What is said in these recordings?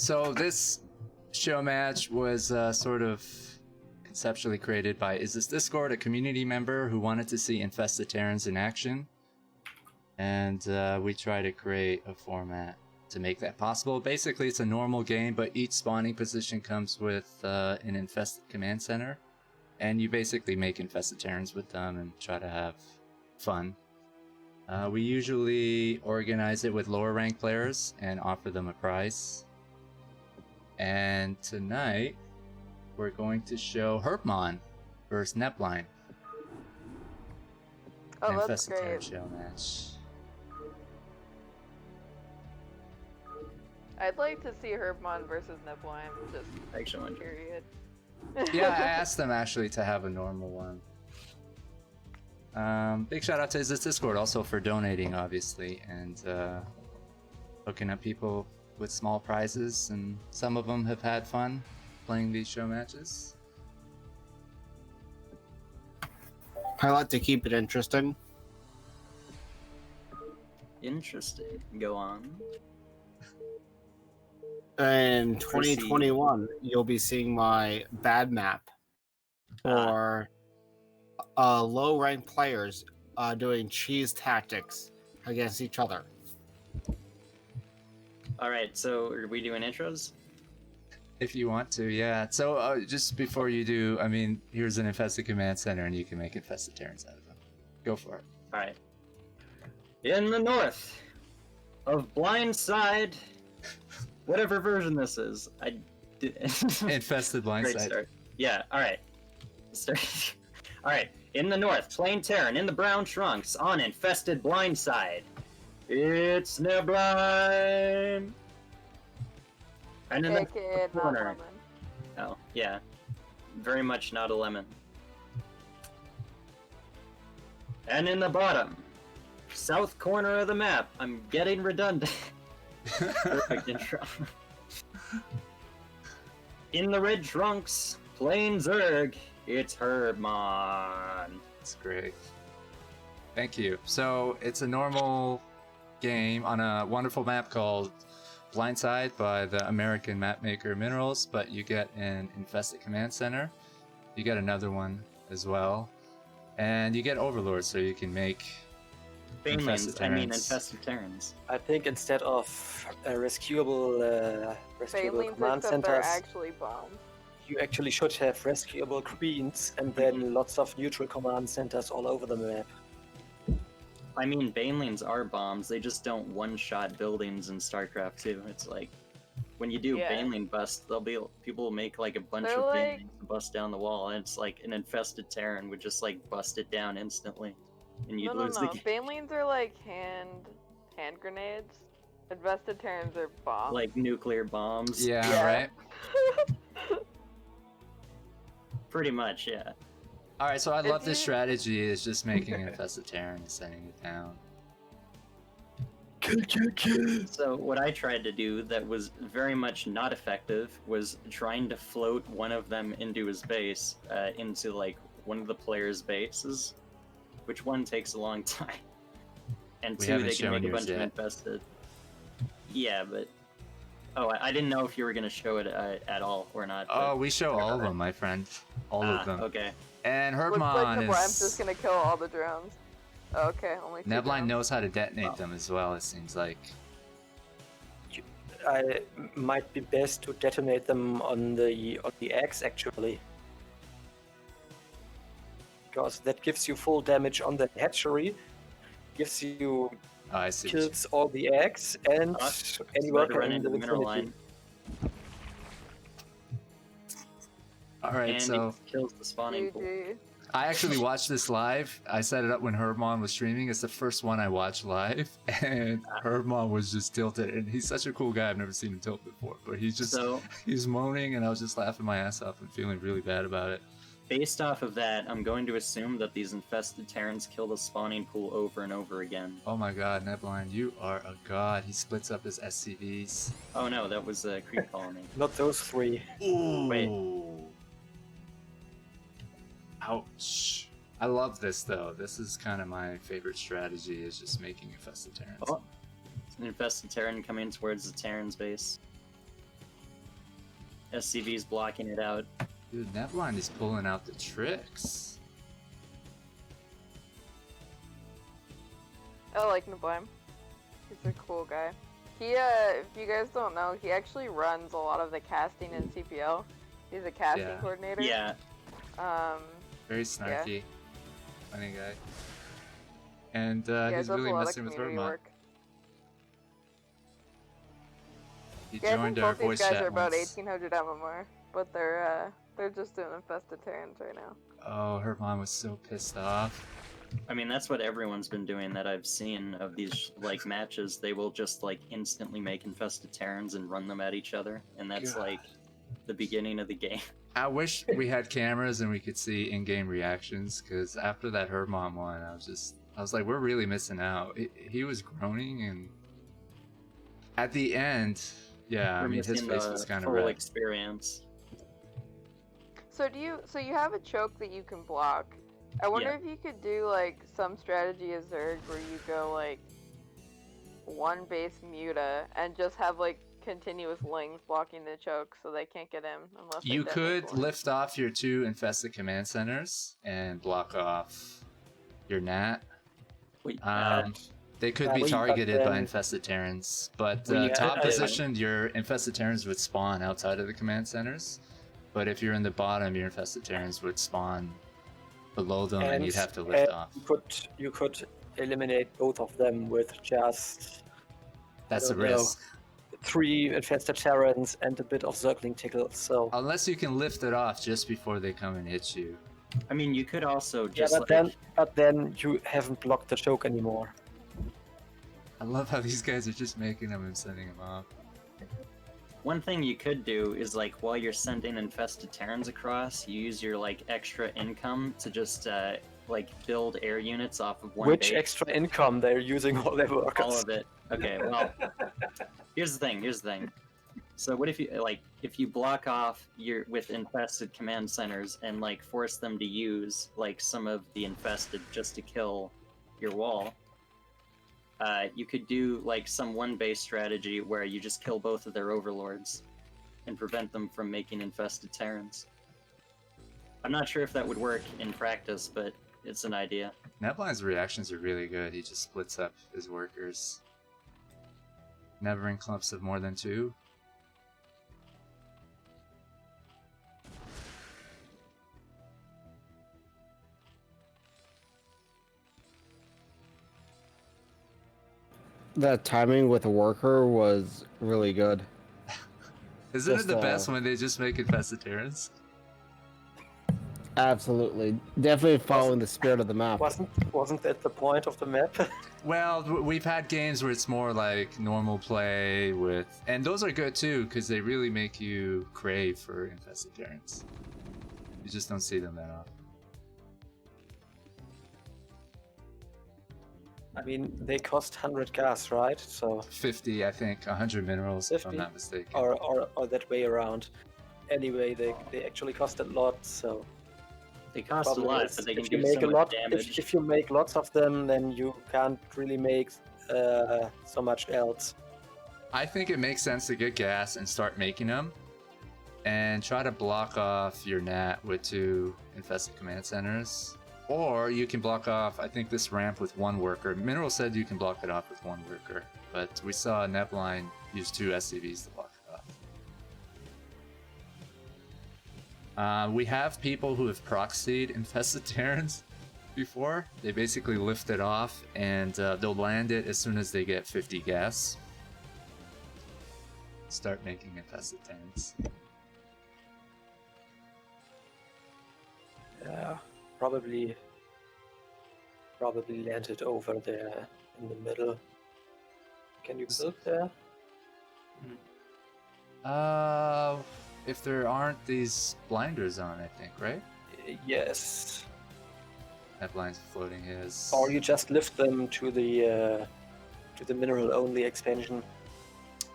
So this show match was sort of conceptually created by Is This Discord, a community member who wanted to see infested Terrans in action. And we try to create a format to make that possible. Basically, it's a normal game, but each spawning position comes with an infested command center. And you basically make infested Terrans with them and try to have fun. We usually organize it with lower ranked players and offer them a prize. And tonight, we're going to show Herbmon versus Neblime. Oh, that's great. Show match. I'd like to see Herbmon versus Neblime, just Excellent. period. Yeah, I asked them actually to have a normal one. Big shout out to Is This Discord also for donating, obviously, and hooking up people with small prizes, and some of them have had fun playing these show matches. I like to keep it interesting. Interesting. Go on. In 2021, you'll be seeing my bad map for low-ranked players doing cheese tactics against each other. All right, so are we doing intros? If you want to, yeah. So just before you do, I mean, here's an infested command center, and you can make infested Terrans out of them. Go for it. All right. In the north of Blindside, whatever version this is, I did. Infested Great Blindside. start. Yeah. All right. Start. All right. In the north, plain Terran in the brown trunks on infested Blindside. It's Neblime. And in AKA the not corner. lemon. Oh, yeah. Very much not a lemon. And in the bottom, south corner of the map, I'm getting redundant. Perfect intro. In the red trunks, plain Zerg, it's Herbmon. That's great. Thank you. So it's a normal game on a wonderful map called Blindside by the American mapmaker Minerals, but you get an infested command center. You get another one as well, and you get Overlord, so you can make Banelings, I mean infested Terrans. I think instead of rescuable Banelings, command except they're centers, actually bombs. you actually should have rescuable queens and then lots of neutral command centers all over the map. I mean, Banelings are bombs, they just don't one-shot buildings in StarCraft 2. It's like, when you do Baneling bust, people will make like a bunch They're of like... Banelings to bust down the wall, and it's like an infested Terran would just like bust it down instantly. And you'd lose the game. Banelings are like hand grenades. Infested Terrans are bombs. Like nuclear bombs. Yeah. Right? Pretty much, yeah. Alright, so I love this strategy, is just making an infested Terran and sending it down. So what I tried to do that was very much not effective was trying to float one of them into his base, into like one of the players' bases, which one takes a long time, and two, they can make a bunch of infested. Yeah, but I didn't know if you were gonna show it at all or not. Oh, we show all of them, my friend. All of them. Okay. And Herbmon like I'm just gonna kill all the drones. Okay, only two Neblime drones. knows how to detonate them as well, it seems like. I might be best to detonate them on the X actually, because that gives you full damage on the hatchery, gives you kills all the eggs and any worker in the vicinity. Alright, so it kills the spawning pool. I actually watched this live. I set it up when Herbmon was streaming. It's the first one I watched live, and Herbmon was just tilted. And he's such a cool guy. I've never seen him tilt before, but he's just he's moaning, and I was just laughing my ass off and feeling really bad about it. Based off of that, I'm going to assume that these infested Terrans kill the spawning pool over and over again. Oh my god, Neblime, you are a god. He splits up his SCVs. Oh no, that was a creep colony. Not those three. Ooh. Wait. Ouch. I love this though. This is kind of my favorite strategy, is just making infested Terrans. Oh, an infested Terran coming towards the Terran's base. SCVs blocking it out. Dude, Neblime is pulling out the tricks. I like Neblime. He's a cool guy. He, if you guys don't know, he actually runs a lot of the casting in CPL. He's a casting coordinator. Yeah. Very snarky. Funny guy. And he's does really a lot messing of with community Herbmon. work. He Yeah, I joined think our both these voice guys chat are about once. 1800 MMR, but they're just doing infested Terrans right now. Oh, Herbmon was so pissed off. I mean, that's what everyone's been doing that I've seen of these like matches. They will just like instantly make infested Terrans and run them at each other, and that's God. like the beginning of the game. I wish we had cameras and we could see in-game reactions, because after that Herbmon one, I was like, we're really missing out. He was groaning, and at the end, yeah, I We're mean, his missing face the was kind of full red. experience. So you have a choke that you can block. I wonder if you could do like some strategy as Zerg where you go like one base muta and just have like continuous lings blocking the choke so they can't get in unless they You detonate could one. lift off your 2 infested command centers and block off your Nat. Wait, They could be but targeted by then- infested Terrans, but Well, yeah, top I- positioned, your infested Terrans would spawn outside of the command centers. But if you're in the bottom, your infested Terrans would spawn below them, and you'd have to lift off. You could eliminate both of them with just That's the don't know. risk. 3 infested Terrans and a bit of circling tickles. So Unless you can lift it off just before they come and hit you. I mean, you could also yeah, just but then you haven't blocked the choke anymore. I love how these guys are just making them and sending them off. one thing you could do is like while you're sending infested Terrans across, you use your like extra income to just like build air units off of one Which base. extra income they're using all their workers? All of it. Okay, well, here's the thing. So what if you block off your with infested command centers and like force them to use like some of the infested just to kill your wall? You could do like some one base strategy where you just kill both of their overlords and prevent them from making infested Terrans. I'm not sure if that would work in practice, but it's an idea. Neblime's reactions are really good. He just splits up his workers. Never in clumps of more than 2. That timing with a worker was really good. Isn't Just, it the best when they just make infested Terrans? Absolutely. Definitely following the spirit of the map. Wasn't that the point of the map? Well, we've had games where it's more like normal play with, and those are good too because they really make you crave for infested Terrans. You just don't see them that often. I mean, they cost 100 gas, right? So 50, I think, 100 minerals, if I'm 50? not mistaken. or that way around. Anyway, they actually cost a lot. So They cost a problem lot, is, but they can if you do make so a much lot, damage. if you make lots of them, then you can't really make so much else. I think it makes sense to get gas and start making them, and try to block off your Nat with 2 infested command centers. Or you can block off, I think, this ramp with 1 worker. Mineral said you can block it off with 1 worker, but we saw Neblime use 2 SCVs to block it off. We have people who have proxied infested Terrans before. They basically lift it off, and they'll land it as soon as they get 50 gas. Start making infested Terrans. Yeah, probably landed over there in the middle. Can you build there? If there aren't these blinders on, I think, right? Yes. That blind's floating his. Or you just lift them to the mineral only expansion.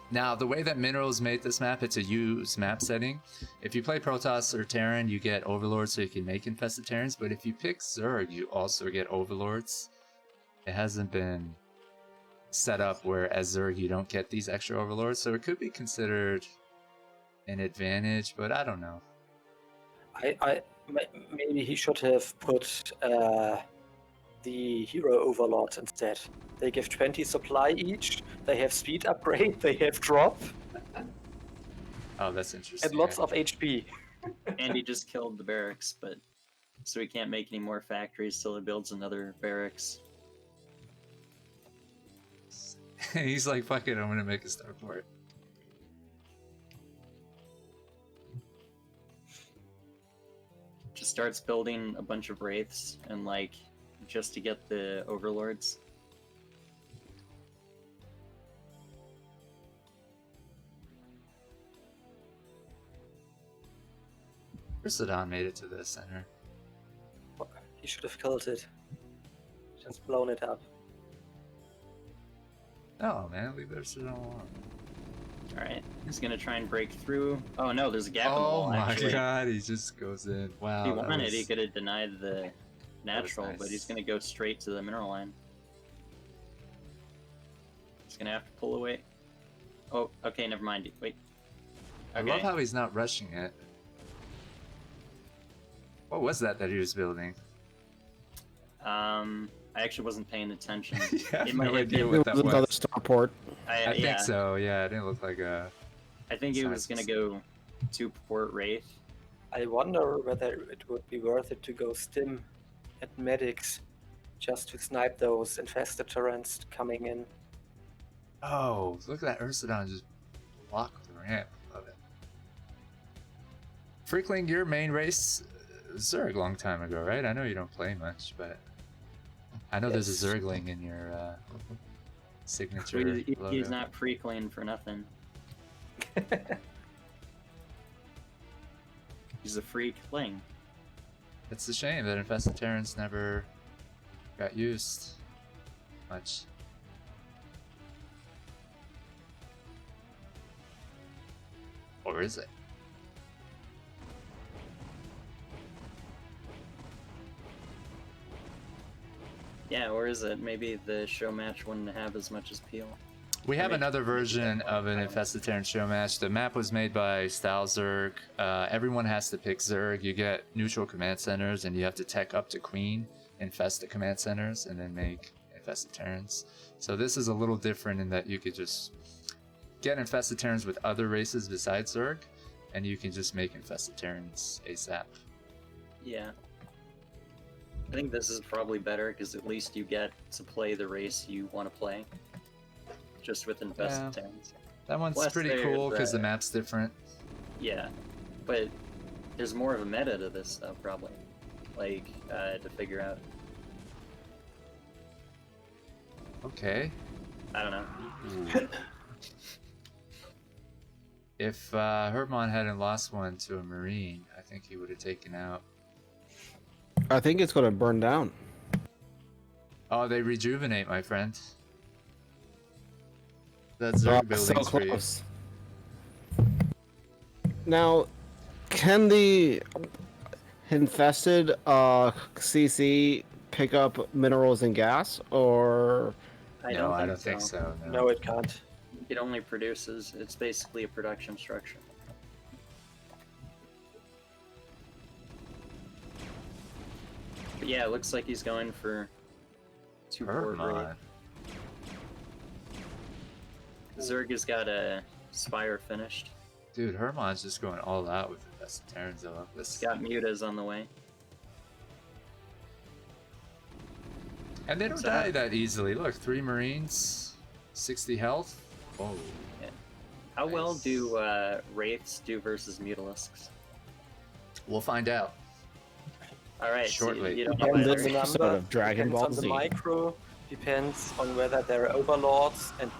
Now, the way that Minerals made this map, it's a use map setting. If you play Protoss or Terran, you get Overlords so you can make infested Terrans, but if you pick Zerg, you also get Overlords. It hasn't been set up where as Zerg you don't get these extra Overlords, so it could be considered an advantage, but I don't know. Maybe he should have put the hero overlords instead. They give 20 supply each. They have speed upgrade. They have drop. Oh, that's interesting. And lots of HP. And he just killed the barracks, but so he can't make any more factories till he builds another barracks. He's like, fuck it, I'm gonna make a starport. Just starts building a bunch of wraiths and like just to get the overlords. Ursadon made it to the center. He should have killed it. Just blown it up. Oh man, leave Ursadon alone. Alright, he's gonna try and break through. Oh no, there's a gap in the Oh wall, my actually. god, he just goes in. Wow. If he that wanted, was- he could have denied the natural, nice. but he's gonna go straight to the mineral line. He's gonna have to pull away. Oh, okay, never mind. Wait. I love how he's not rushing it. What was that he was building? I actually wasn't paying attention. I have It might no have idea been- what It that was another was. starport. I yeah, think so, yeah, it didn't look like a... I think he was gonna go to Port Wraith. I wonder whether it would be worth it to go stim at medics just to snipe those infested turrets coming in. Oh, look at that Ursadon just block the ramp. Love it. Freakling, your main race, Zerg long time ago, right? I know you don't play much, but I know there's a Yes. Zergling in your signature logo. He's not pre-clean for nothing. He's a freakling. It's a shame that Infested Terrans never got used much. Or is it? Yeah, or is it? Maybe the show match wouldn't have as much as Peel. We have Maybe- another version maybe of an Infested Terran show match. The map was made by Style Zerg. Everyone has to pick Zerg. You get neutral command centers, and you have to tech up to Queen, infest the command centers, and then make Infested Terrans. So this is a little different in that you could just get Infested Terrans with other races besides Zerg, and you can just make Infested Terrans ASAP. Yeah. I think this is probably better because at least you get to play the race you want to play. Just with Infested Yeah. Terrans. That one's Plus pretty there's, cool because the map's different. Yeah. But there's more of a meta to this stuff, probably. Like, to figure out. Okay. I don't know. Ooh. If Herbmon hadn't lost one to a Marine, I think he would have taken out. I think it's gonna burn down. Oh, they rejuvenate, my friend. That's Oh, Zerg so buildings for you. close. Now, can the infested CC pick up minerals and gas, or I I don't don't think so. No. No, it can't. It only produces. It's basically a production structure. But yeah, it looks like he's going for two Port Wraith. Herbmon. Zerg has got a Spire finished. Dude, Hermon's just going all out with the best Terrans. I love this. Got Mutas on the way. And they don't So- die that easily. Look, 3 Marines, 60 health. Oh. How well Nice. do Wraiths do versus Mutalisks? We'll find out. Alright, Shortly. So you don't On know this either. episode of Dragon depends Ball on the Z. micro, depends on whether they're overlords, and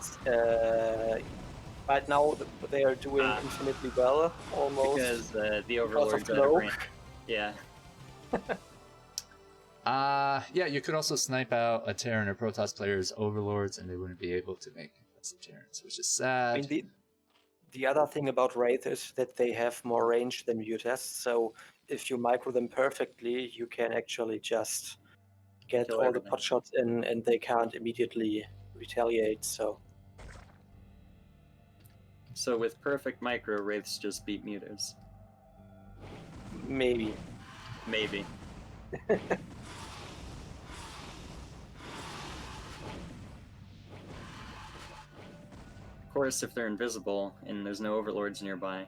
right now they are doing Ah. infinitely well, almost. Because the because of Overlord's out of cloak. range. Yeah. Yeah, you could also snipe out a Terran or Protoss player's overlords, and they wouldn't be able to make infested Terrans, which is sad. I mean, the other thing about Wraith is that they have more range than Mutas, so if you micro them perfectly, you can actually just get Kill all everything. the pot shots in, and they can't immediately retaliate. So So with perfect micro, wraiths just beat mutas. Maybe. Maybe. Of course, if they're invisible and there's no overlords nearby,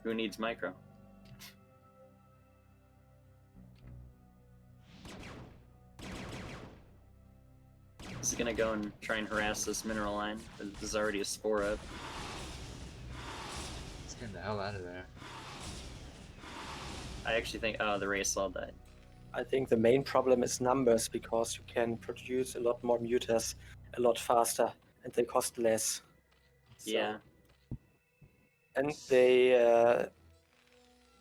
who needs micro? Is he gonna go and try and harass this mineral line? There's already a spore up. Let's get the hell out of there. I actually think, oh, the race all died. I think the main problem is numbers, because you can produce a lot more mutas a lot faster, and they cost less. So, Yeah. and they,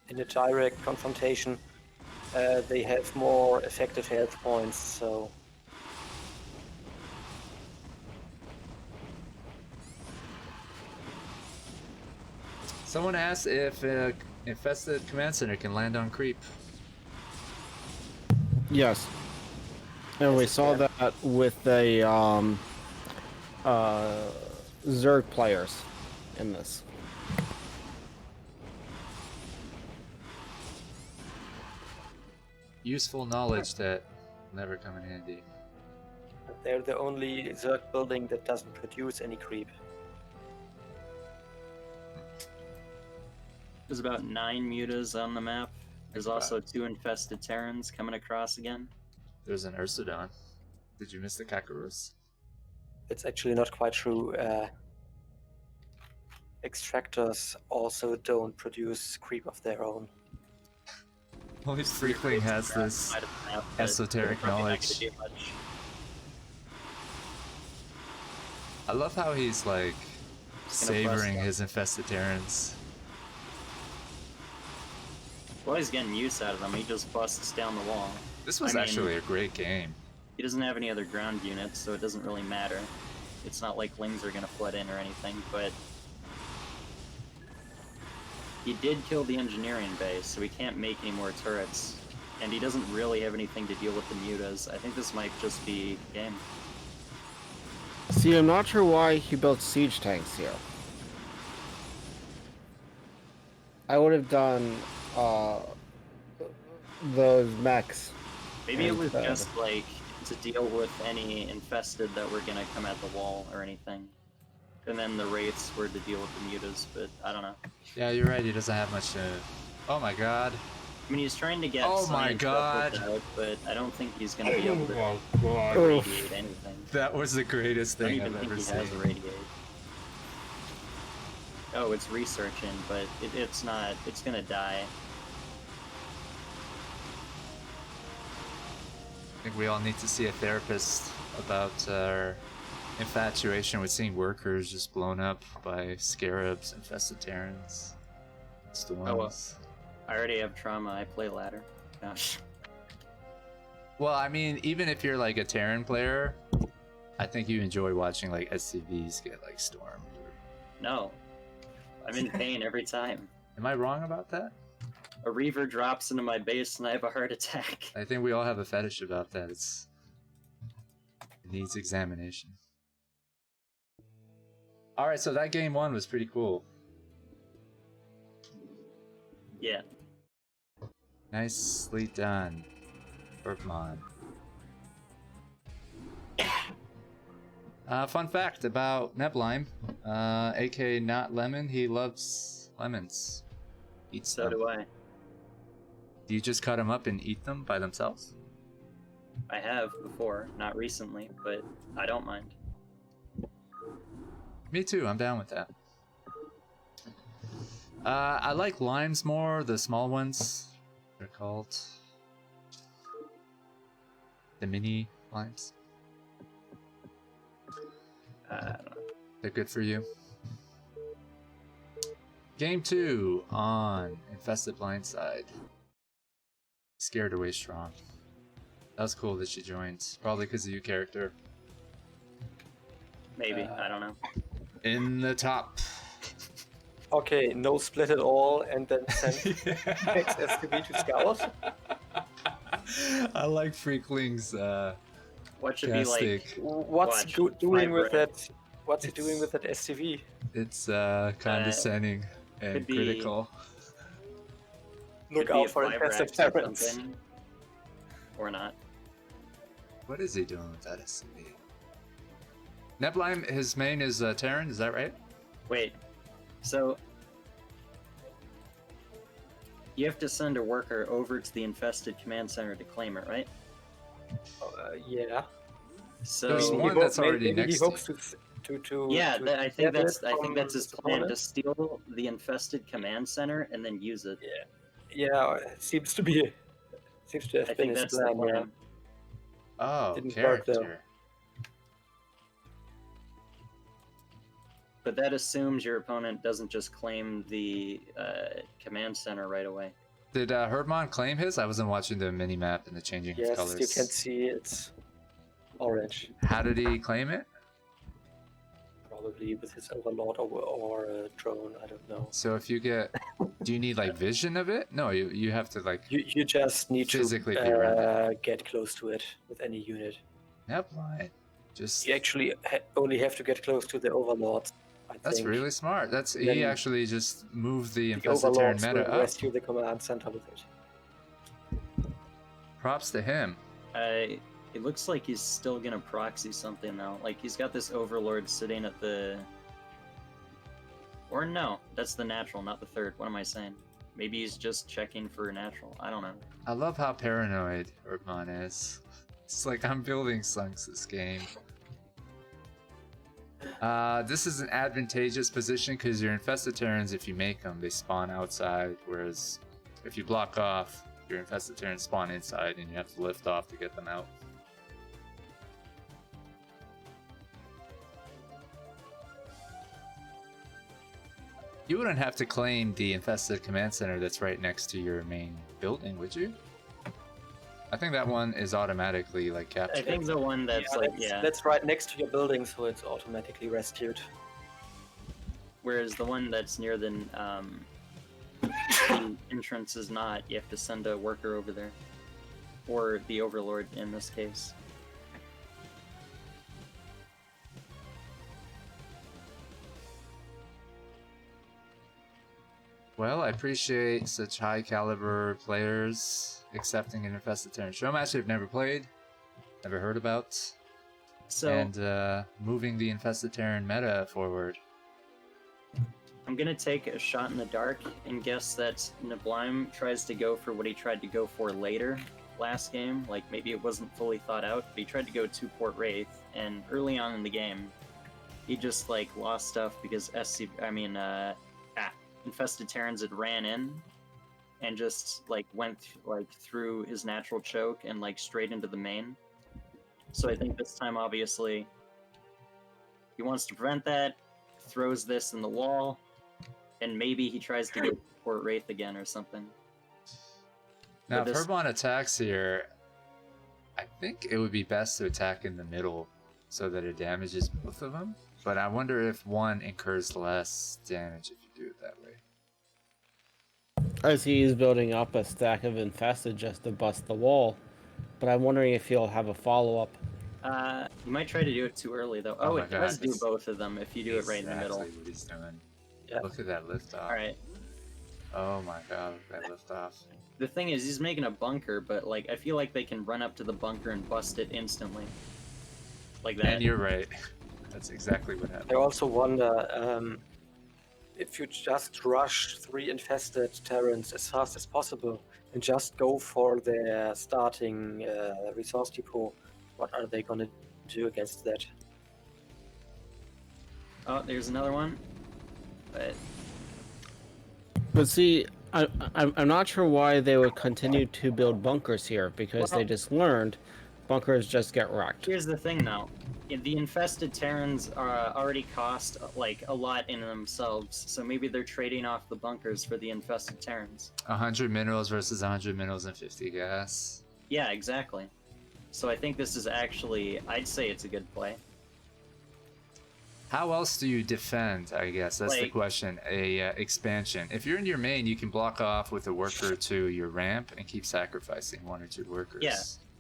in a direct confrontation, they have more effective health points, so... Someone asked if infested command center can land on creep. Yes. And we saw that with the Zerg players in this. Useful knowledge that will never come in handy. They're the only Zerg building that doesn't produce any creep. There's about 9 mutas on the map. There's also 2 infested Terrans coming across again. There's an Ursodon. Did you miss the Kakarus? It's actually not quite true. Extractors also don't produce creep of their own. Only Freakling has this esoteric knowledge. I love how he's like savoring his infested Terrans. Well, he's getting use out of them. He just busts down the wall. This was actually a great game. He doesn't have any other ground units, so it doesn't really matter. It's not like Lings are gonna flood in or anything, but... He did kill the engineering base, so he can't make any more turrets. And he doesn't really have anything to deal with the mutas. I think this might just be game. See, I'm not sure why he built siege tanks here. I would have done those mechs. Maybe it was just like to deal with any infested that were gonna come at the wall or anything. And then the wraiths were to deal with the mutas, but I don't know. Yeah, you're right, he doesn't have much to... Oh my god. I mean, he's trying to get science out, but I don't think he's gonna be able to irradiate anything. That was the greatest thing I've ever seen. Has irradiate. Oh, it's researching, but it's not. It's gonna die. I think we all need to see a therapist about our infatuation with seeing workers just blown up by scarabs, infested Terrans, storms. Oh, well, I already have trauma. I play ladder. Gosh. Well, I mean, even if you're like a Terran player, I think you enjoy watching like SCVs get like stormed. No, I'm in pain every time. Am I wrong about that? A Reaver drops into my base and I have a heart attack. I think we all have a fetish about that. It needs examination. Alright, so that game 1 was pretty cool. Yeah. Nicely done, Herbmon. Fun fact about Neblime, aka Not Lemon, he loves lemons. Eats So them. do I. Do you just cut them up and eat them by themselves? I have before, not recently, but I don't mind. Me too, I'm down with that. I like limes more, the small ones. They're called the mini limes. I don't know. They're good for you. Game 2 on Infested Blindside. Scared Away Strong. That was cool that she joined. Probably because of you, character. Maybe, I don't know. In the top. Okay, no split at all, and then send next SCV to scout. I like Freakling's what should be like? What's doing with that? What's he doing with that SCV? It's condescending and could be- critical. Look Could be out a for five infested racks or terrans. something. Or not. What is he doing with that SCV? Neblime, his main is Terran, is that right? Wait. So you have to send a worker over to the infested command center to claim it, right? Yeah. So There's one that's already maybe next he to hopes to yeah, I think get that's it from his his plan to opponent. steal the infested command center and then use it. Yeah, it seems to have I been think his that's plan. the Yeah. plan. Oh, Didn't work, though. character. But that assumes your opponent doesn't just claim the command center right away. Did Herbmon claim his? I wasn't watching the mini map and the changing of Yes, colors. you can see it's orange. How did he claim it? Probably with his overlord or a drone. I don't know. So if you get, do you need like vision of it? No, you have to like You just need physically be to around get close to it with any unit. Neblime. Just You actually only have to get close to the overlord. I that's think. really smart. That's And he then actually just moved the The infested Terran overlords meta will up. rescue the command center with it. Props to him. It looks like he's still gonna proxy something now. Like he's got this overlord sitting at the. Or no, that's the natural, not the third. What am I saying? Maybe he's just checking for a natural. I don't know. I love how paranoid Herbmon is. It's like I'm building sunks this game. This is an advantageous position because your infested Terrans, if you make them, they spawn outside, whereas if you block off, your infested Terrans spawn inside and you have to lift off to get them out. You wouldn't have to claim the infested command center that's right next to your main building, would you? I think that one is automatically like I captured. think the one that's like that's right next to your building, so it's automatically rescued. Whereas the one that's near the entrance is not. You have to send a worker over there, or the overlord in this case. Well, I appreciate such high caliber players accepting an infested Terran Showmatch they've never played, never heard about, So and moving the infested Terran meta forward. I'm gonna take a shot in the dark and guess that Neblime tries to go for what he tried to go for later last game. Like maybe it wasn't fully thought out, but he tried to go to Port Wraith, and early on in the game, he just like lost stuff because infested Terrans had ran in and just like went through his natural choke and like straight into the main. So I think this time obviously he wants to prevent that, throws this in the wall, and maybe he tries to go Port Wraith again or something. Now, But if this- Herbmon attacks here, I think it would be best to attack in the middle so that it damages both of them. But I wonder if one incurs less damage if you do it that way. I see he's building up a stack of infested just to bust the wall, but I'm wondering if he'll have a follow-up. You might try to do it too early though. Oh Oh, my it does God, do that's both of them if you do it right in the middle. Exactly what he's doing. Yeah. Look at that lift off. All right. Oh my god, look at that lift off. The thing is, he's making a bunker, but like I feel like they can run up to the bunker and bust it instantly, like that. And you're right. That's exactly what happened. I also wonder if you just rush 3 infested Terrans as fast as possible and just go for their starting resource depot, what are they gonna do against that? Oh, there's another one. But see, I'm not sure why they would continue to build bunkers here, because they just learned bunkers just get wrecked. Here's the thing, though. The infested Terrans already cost like a lot in themselves, so maybe they're trading off the bunkers for the infested Terrans. 100 minerals versus 100 minerals and 50 gas. Yeah, exactly. So I think this is actually, I'd say it's a good play. How else do you defend, I guess? That's the Like- question. Expansion. If you're in your main, you can block off with a worker to your ramp and keep sacrificing 1 or 2 workers. Yeah.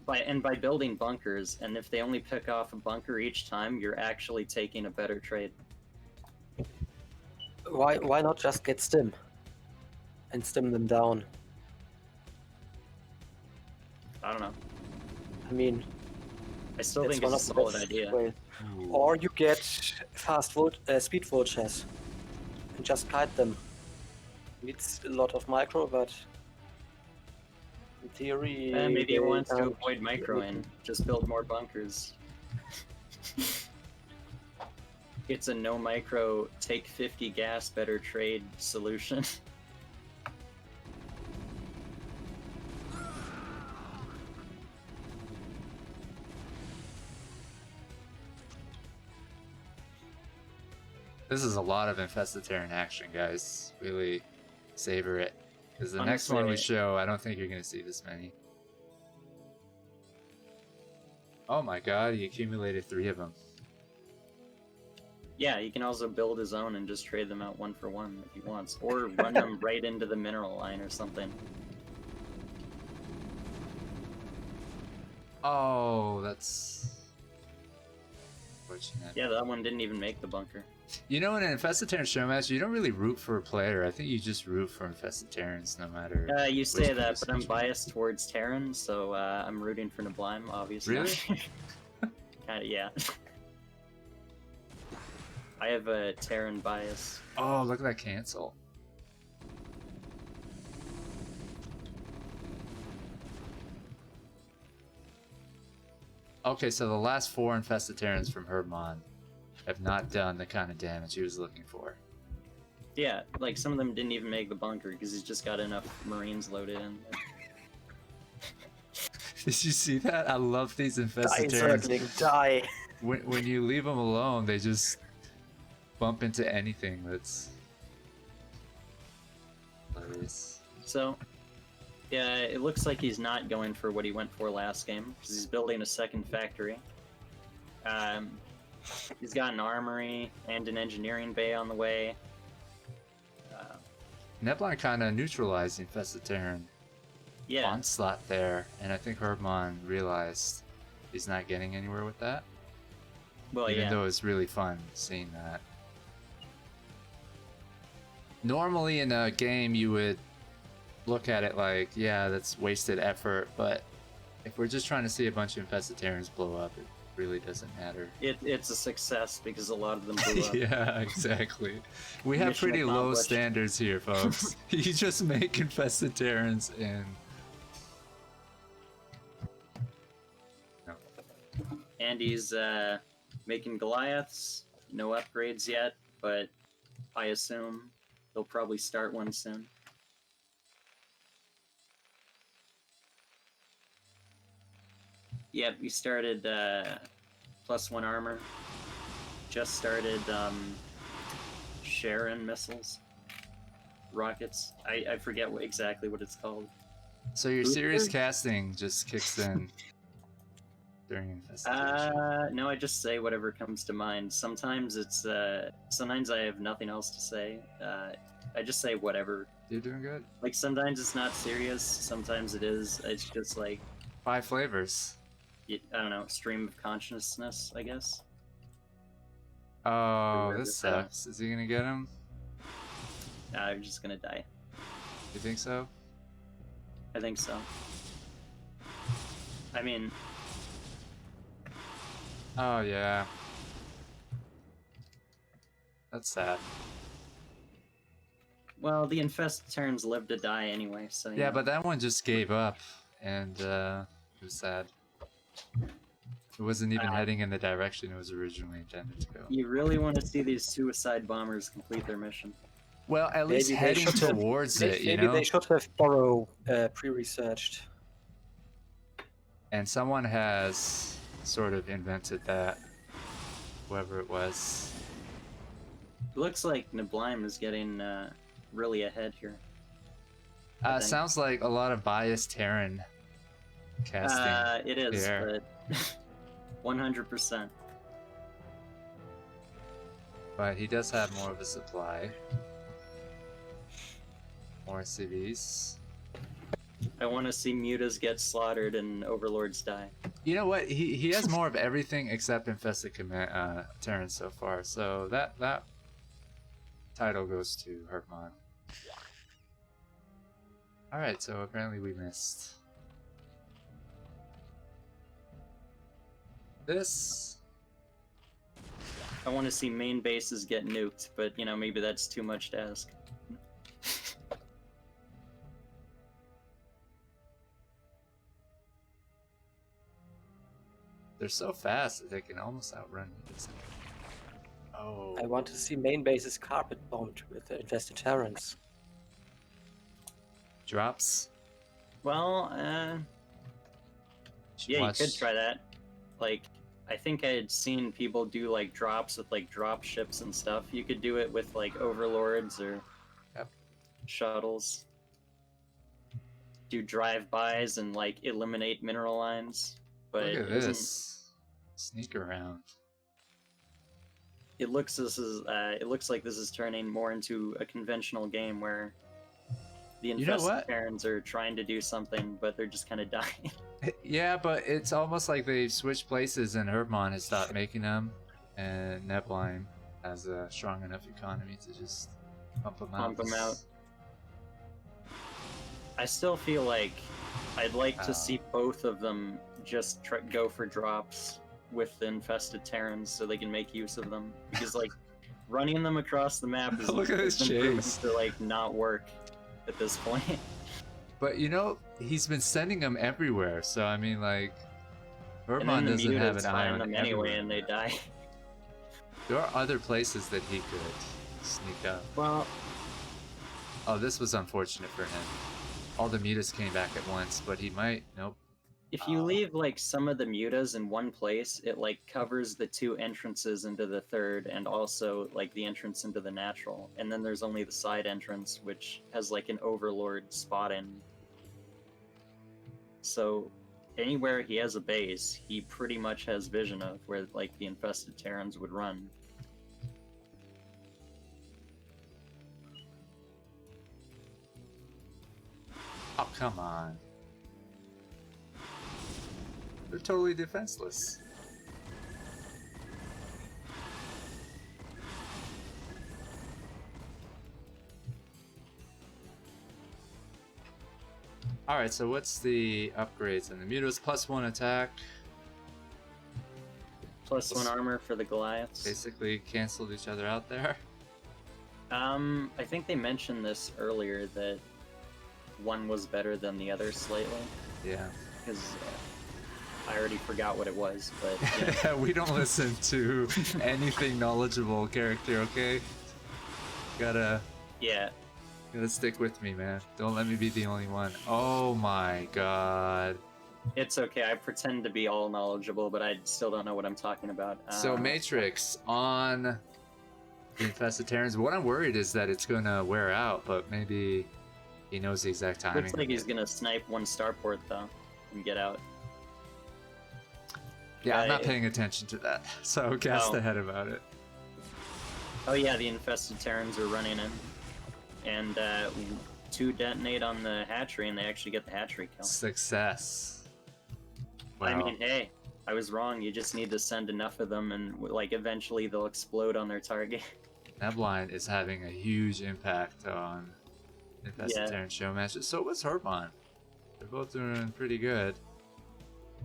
By building bunkers, and if they only pick off a bunker each time, you're actually taking a better trade. Why not just get stim and stim them down? I don't know. I mean, I still it's think one it's a of the solid best idea. ways. Or you get speed vultures and just kite them. Needs a lot of micro, but in theory, Maybe they he wants to can't avoid do micro anything. and just build more bunkers. It's a no micro, take 50 gas, better trade solution. This is a lot of infested Terran action, guys. Really savor it. Because the next one we Honestly- show, I don't think you're going to see this many. Oh my god, he accumulated 3 of them. Yeah, he can also build his own and just trade them out 1 for 1 if he wants. Or run them right into the mineral line or something. Oh, that's unfortunate. Yeah, that one didn't even make the bunker. You know, in an infested Terran Showmatch, you don't really root for a player. I think you just root for infested Terrans, no matter. You say which that, but I'm producer. biased towards Terran, so I'm rooting for Neblime, obviously. Really? Yeah. I have a Terran bias. Oh, look at that cancel. Okay, so the last 4 infested Terrans from Herbmon have not done the kind of damage he was looking for. Yeah, like some of them didn't even make the bunker because he's just got enough Marines loaded in. Did you see that? I love these Die, infested Terrans. Zergling, die! When you leave them alone, they just bump into anything that's hilarious. So, yeah, it looks like he's not going for what he went for last game because he's building a second factory. He's got an armory and an engineering bay on the way. Neblime kind of neutralized the infested Terran Yeah, onslaught there, and I think Herbmon realized he's not getting anywhere with that. well, Even yeah. though it's really fun seeing that. Normally in a game you would look at it like, yeah, that's wasted effort, but if we're just trying to see a bunch of infested Terrans blow up, it really doesn't matter. It's a success because a lot of them blew up. Yeah, exactly. We have Mission pretty low accomplished. standards here, folks. You just make infested Terrans and... No. And he's making Goliaths. No upgrades yet, but I assume they'll probably start one soon. Yep, we started +1 armor. Just started Sharon missiles. Rockets. I forget exactly what it's called. So your Booster? serious casting just kicks in during infestation. No, I just say whatever comes to mind. Sometimes it's sometimes I have nothing else to say. I just say whatever. You're doing good. Like sometimes it's not serious, sometimes it is. It's just like 5 flavors. I don't know, stream of consciousness, I guess. Oh, River this Fell. sucks. Is he gonna get him? I'm just gonna die. You think so? I think so. I mean, Oh, yeah. That's sad. well, the infested turns live to die anyway, so you Yeah, know. but that one just gave up, and it was sad. It wasn't even heading in the direction it was originally intended to go. You really want to see these suicide bombers complete their mission. Well, at least Maybe they heading should have- towards it, you Maybe know? they should have Burrow pre-researched. And someone has sort of invented that, whoever it was. It looks like Neblime is getting really ahead here. I think. Sounds like a lot of biased Terran casting. It is, here. but 100%. But he does have more of a supply. More CVs. I want to see mutas get slaughtered and overlords die. You know what? He has more of everything except infested Terrans so far. So that title goes to Herbmon. Alright, so apparently we missed. This. I want to see main bases get nuked, but you know, maybe that's too much to ask. They're so fast that they can almost outrun me. Oh. I want to see main bases carpet bombed with the infested Terrans. Drops. Well, yeah, Watch- you could try that. Like, I think I had seen people do like drops with like drop ships and stuff. You could do it with like overlords or Yep. shuttles. Do drive-bys and like eliminate mineral lines. But Look at it doesn't- this. Sneak around. It looks like this is turning more into a conventional game where the You know infested what? Terrans are trying to do something, but they're just kind of dying. Yeah, but it's almost like they've switched places and Herbmon has stopped making them, and Neblime has a strong enough economy to just pump them out. Pump 'em out. I still feel like I'd like to see both of them just go for drops with the infested Terrans so they can make use of them. Because like running them across the map is Look at this has been proven chase. to like not work at this point. But you know, he's been sending them everywhere, so I mean, like, And then Herbmon the doesn't have mutas an eye find on them anyway everywhere. and they die. There are other places that he could sneak up. Well, Oh, this was unfortunate for him. All the mutas came back at once, but he might. Nope. if you leave like some of the mutas in one place, it like covers the two entrances into the third and also like the entrance into the natural. And then there's only the side entrance which has like an overlord spot in. So anywhere he has a base, he pretty much has vision of where like the infested Terrans would run. Oh, come on. They're totally defenseless. Alright, so what's the upgrades? And the mutas +1 attack. Plus one armor for the Goliaths. Basically canceled each other out there. I think they mentioned this earlier that one was better than the other slightly. Yeah. Because I already forgot what it was, but yeah. We don't listen to anything knowledgeable character, okay? Gotta stick with me, man. Don't let me be the only one. Oh my god. It's okay. I pretend to be all knowledgeable, but I still don't know what I'm talking about. So Matrix on the infested Terrans. What I'm worried is that it's gonna wear out, but maybe he knows the exact timing. Looks like of he's it. gonna snipe one starport though and get out. Yeah, I'm not paying attention to that, so guess Oh. ahead about it. Oh yeah, the infested Terrans are running in, and two detonate on the hatchery, and they actually get the hatchery kill. Success. I Wow. mean, hey, I was wrong. You just need to send enough of them, and like eventually they'll explode on their target. Neblime is having a huge impact on infested Yeah. Terran show matches. So was Herbmon. They're both doing pretty good.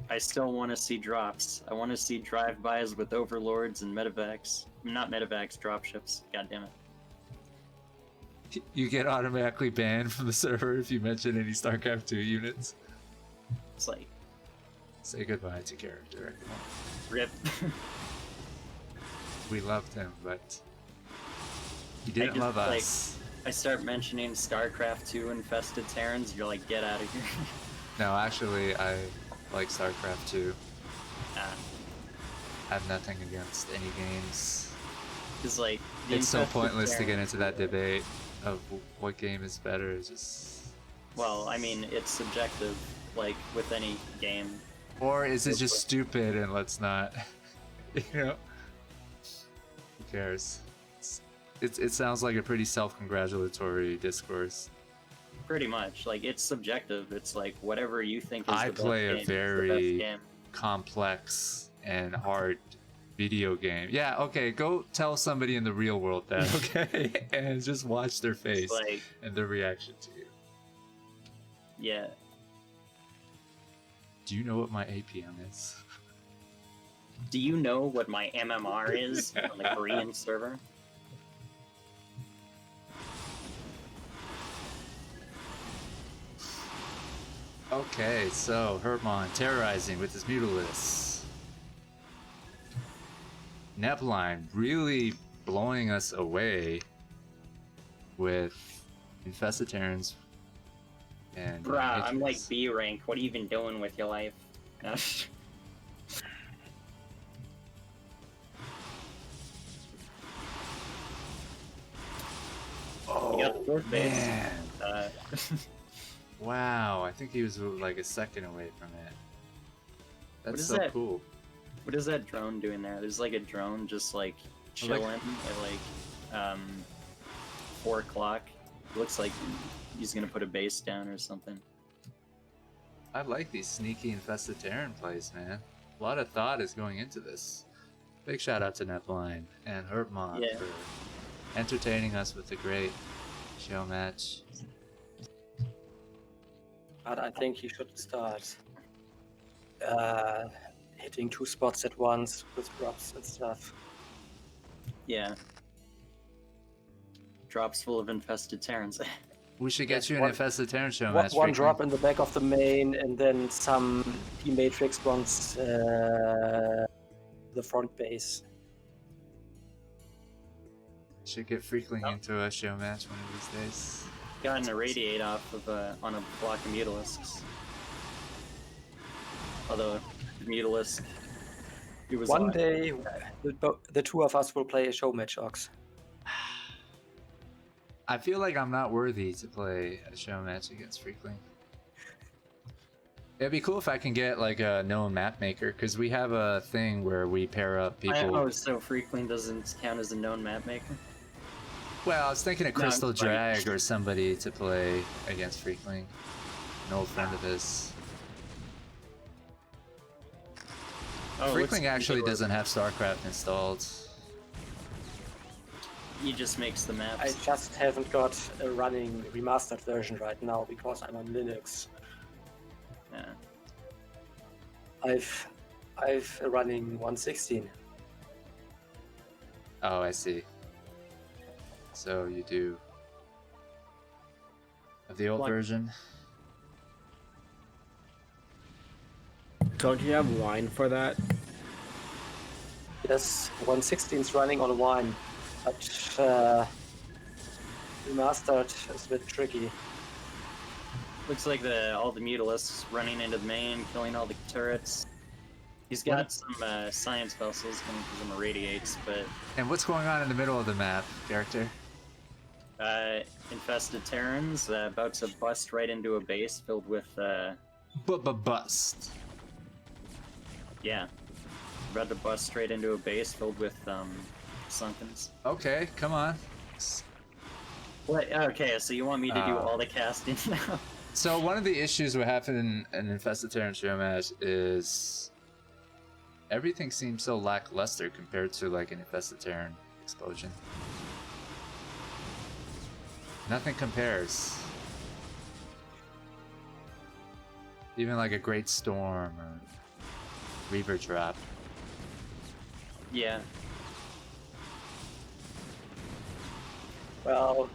I still want to see drops. I want to see drive-bys with overlords and medevacs. Not medevacs, dropships. God damn it. You get automatically banned from the server if you mention any StarCraft 2 units. It's like, Say goodbye to character. rip. We loved him, but he I didn't just, love like, us. I start mentioning StarCraft 2 infested Terrans, you're like, get out of here. No, actually, I like StarCraft 2. Ah, I have nothing against any games. it's like, the It's so infested pointless to get Terrans- into that debate of what game is better. It's just. Well, I mean, it's subjective, like with any game. Or is it just stupid and let's not. You know? Who cares? It sounds like a pretty self-congratulatory discourse. Pretty much, like it's subjective. It's like whatever you think is I the best play a game is the best very game. complex and hard video game. Yeah, okay, go tell somebody in the real world that, okay? And just watch their face Like, and their reaction to you. yeah. Do you know what my APM is? Do you know what my MMR is on the Korean server? Okay, so Herbmon terrorizing with his Mutalisk. Neblime really blowing us away with Infestiterans and Bruh, I'm like Matrix. B rank. What are you even doing with your life? You got the fourth base. Man. Uh, Wow, I think he was like a second away from it. That's is so that? cool. What is that drone doing there? There's like a drone just like chilling at like 4 o'clock. Looks like he's gonna put a base down or something. I like these sneaky infested Terran plays, man. A lot of thought is going into this. Big shout out to Neblime and Herbmon Yeah. for entertaining us with a great show match. But I think he should start hitting 2 spots at once with drops and stuff. Yeah. Drops full of infested Terrans. We should get Yes, you an one- infested Terran show One match. drop Freakling. in the back of the main, and then some P-Matrix ones the front base. Should get Freakling Oh. into a show match one of these days. Got an irradiate off of on a block of Mutalisks. Although the Mutalisk, he was One alive. day, the two of us will play a show match, Ox. I feel like I'm not worthy to play a show match against Freakling. It'd be cool if I can get like a known map maker, because we have a thing where we pair up people. Oh, so Freakling doesn't count as a known map maker? Well, I was thinking of No, I'm Crystal just like- Drag or somebody to play against Freakling. An old friend of his. Oh, it looks Freakling like actually they were- doesn't have StarCraft installed. He just makes the maps. I just haven't got a running remastered version right now because I'm on Linux. Yeah. I've a running 116. Oh, I see. So you do of the old Like- version. Don't you have wine for that? Yes, 116 is running on wine, but remastered is a bit tricky. Looks like all the Mutalisks running into the main, killing all the turrets. He's got some science vessels coming for some irradiates, but And what's going on in the middle of the map, character? infested Terrans about to bust right into a base filled with Bust. yeah, about to bust straight into a base filled with Sunkens. Okay, come on. What? Okay, so you want me to do Ah. all the casting now? So one of the issues with having an infested Terran show match is everything seems so lackluster compared to like an infested Terran explosion. Nothing compares. Even like a great storm or Reaver drop. Yeah. Well,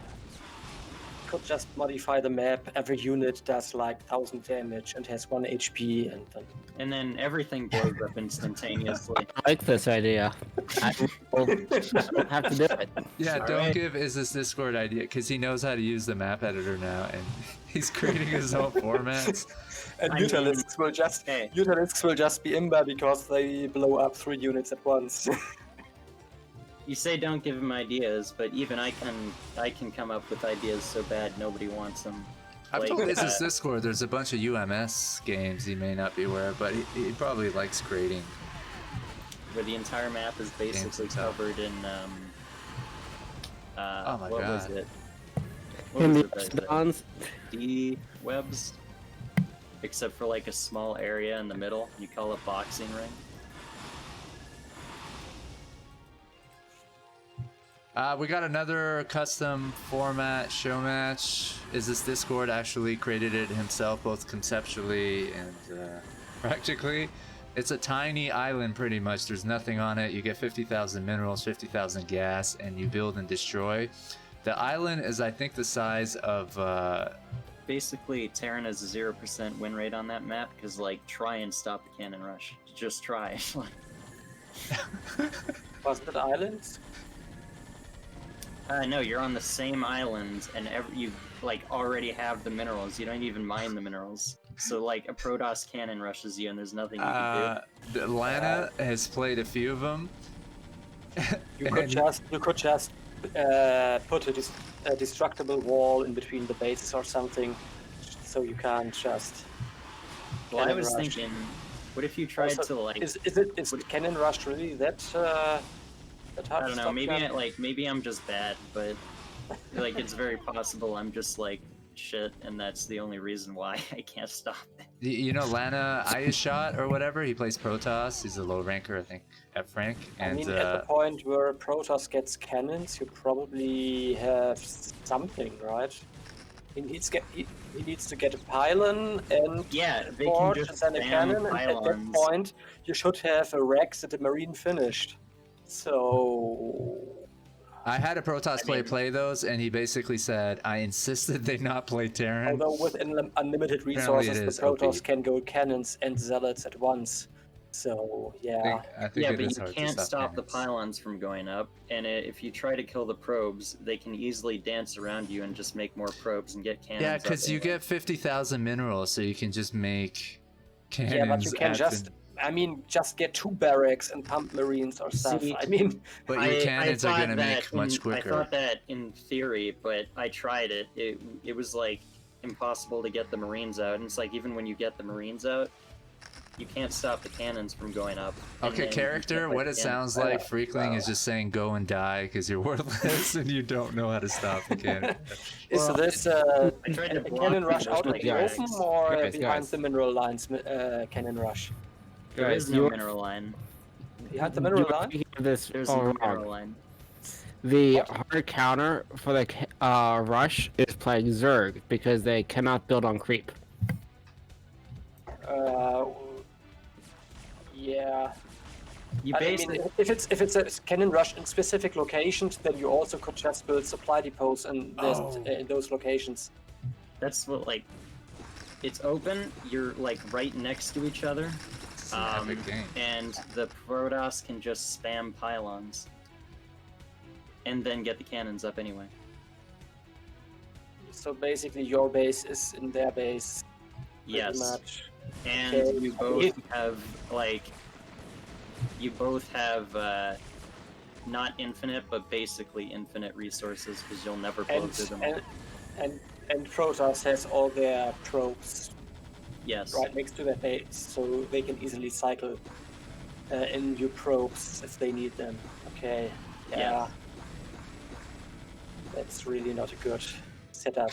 could just modify the map. Every unit does like 1000 damage and has 1 HP, and then And then everything blows up instantaneously. I like this idea. I will have to do it. Yeah, All don't right. give Isis Discord idea because he knows how to use the map editor now and he's creating his own formats. and I mean- Mutalisks will just Hey, be imba because they blow up 3 units at once. you say don't give him ideas, but even I can come up with ideas so bad nobody wants them. I've Like, told Isis Discord there's a bunch of UMS games he may not be aware of, but he probably likes creating. where the entire map is basically himself. covered in Oh my what God. was it? What In was the it that I said? Mastodons, D webs, except for like a small area in the middle. You call it boxing ring. We got another custom format Showmatch. Is this Discord actually created it himself, both conceptually and practically? It's a tiny island, pretty much. There's nothing on it. You get 50,000 minerals, 50,000 gas, and you build and destroy. The island is, I think, the size of. Basically, Terran has a 0% win rate on that map because, like, try and stop the cannon rush. Just try. Was that islands? No, you're on the same island, and you like already have the minerals. You don't even mine the minerals. So like a Protoss cannon rushes you, and there's nothing you can do. Atlanta has played a few of them. You could just put a destructible wall in between the bases or something, so you can't just. Well, I was rush. thinking, what if you tried Also, to like? Is cannon rush really that hard? I don't know. to stop Maybe I'm just bad, but like it's very possible I'm just like shit, and that's the only reason why I can't stop it. You know Lana Ayashot or whatever? He plays Protoss. He's a low ranker, I think, F rank. And I mean, at the point where Protoss gets cannons, you probably have something, right? He needs to get a pylon and Yeah, they forge can and just then a spam cannon, and at that pylons. point, you should have a Rex and a Marine finished. So I had a Protoss player play those, and he basically said, I insisted they not play Terran. although with unlimited resources, the Protoss can go cannons and zealots at once. So yeah. I think Yeah, it but is you hard can't to stop the cannons. pylons from going up, and if you try to kill the probes, they can easily dance around you and just make more probes and get cannons. Yeah, because you get 50,000 minerals, so you can just make cannons. Yeah, but you can just get 2 barracks and pump Marines or stuff. See, I mean, But your cannons are gonna make much quicker. I thought that in theory, but I tried it. It was like impossible to get the Marines out, and it's like even when you get the Marines out, you can't stop the cannons from going up. Okay, character, what it sounds like, Freakling is just saying go and die because you're worthless and you don't know how to stop the cannon. Is this I tried to a block cannon rush them out in with the like open Rex. or Guys, behind guys. the mineral lines cannon rush? There is no mineral line. Behind the mineral line? Thinking of this There's all no wrong. mineral line. The What? hard counter for the rush is playing Zerg because they cannot build on creep. Yeah. You I basically mean, if it's a cannon rush in specific locations, then you also could just build supply depots in those locations. that's what like it's open. You're like right next to each other. It's an epic game. And the Protoss can just spam pylons. And then get the cannons up anyway. So basically, your base is in their base. Pretty Yes. much. And Okay. you both have, like... You both have, not infinite, but basically infinite resources, because you'll never blow through them all. And Protoss has all their probes Yes. right next to their base, so they can easily cycle in new probes if they need them. Okay. Yeah. Yes. That's really not a good setup.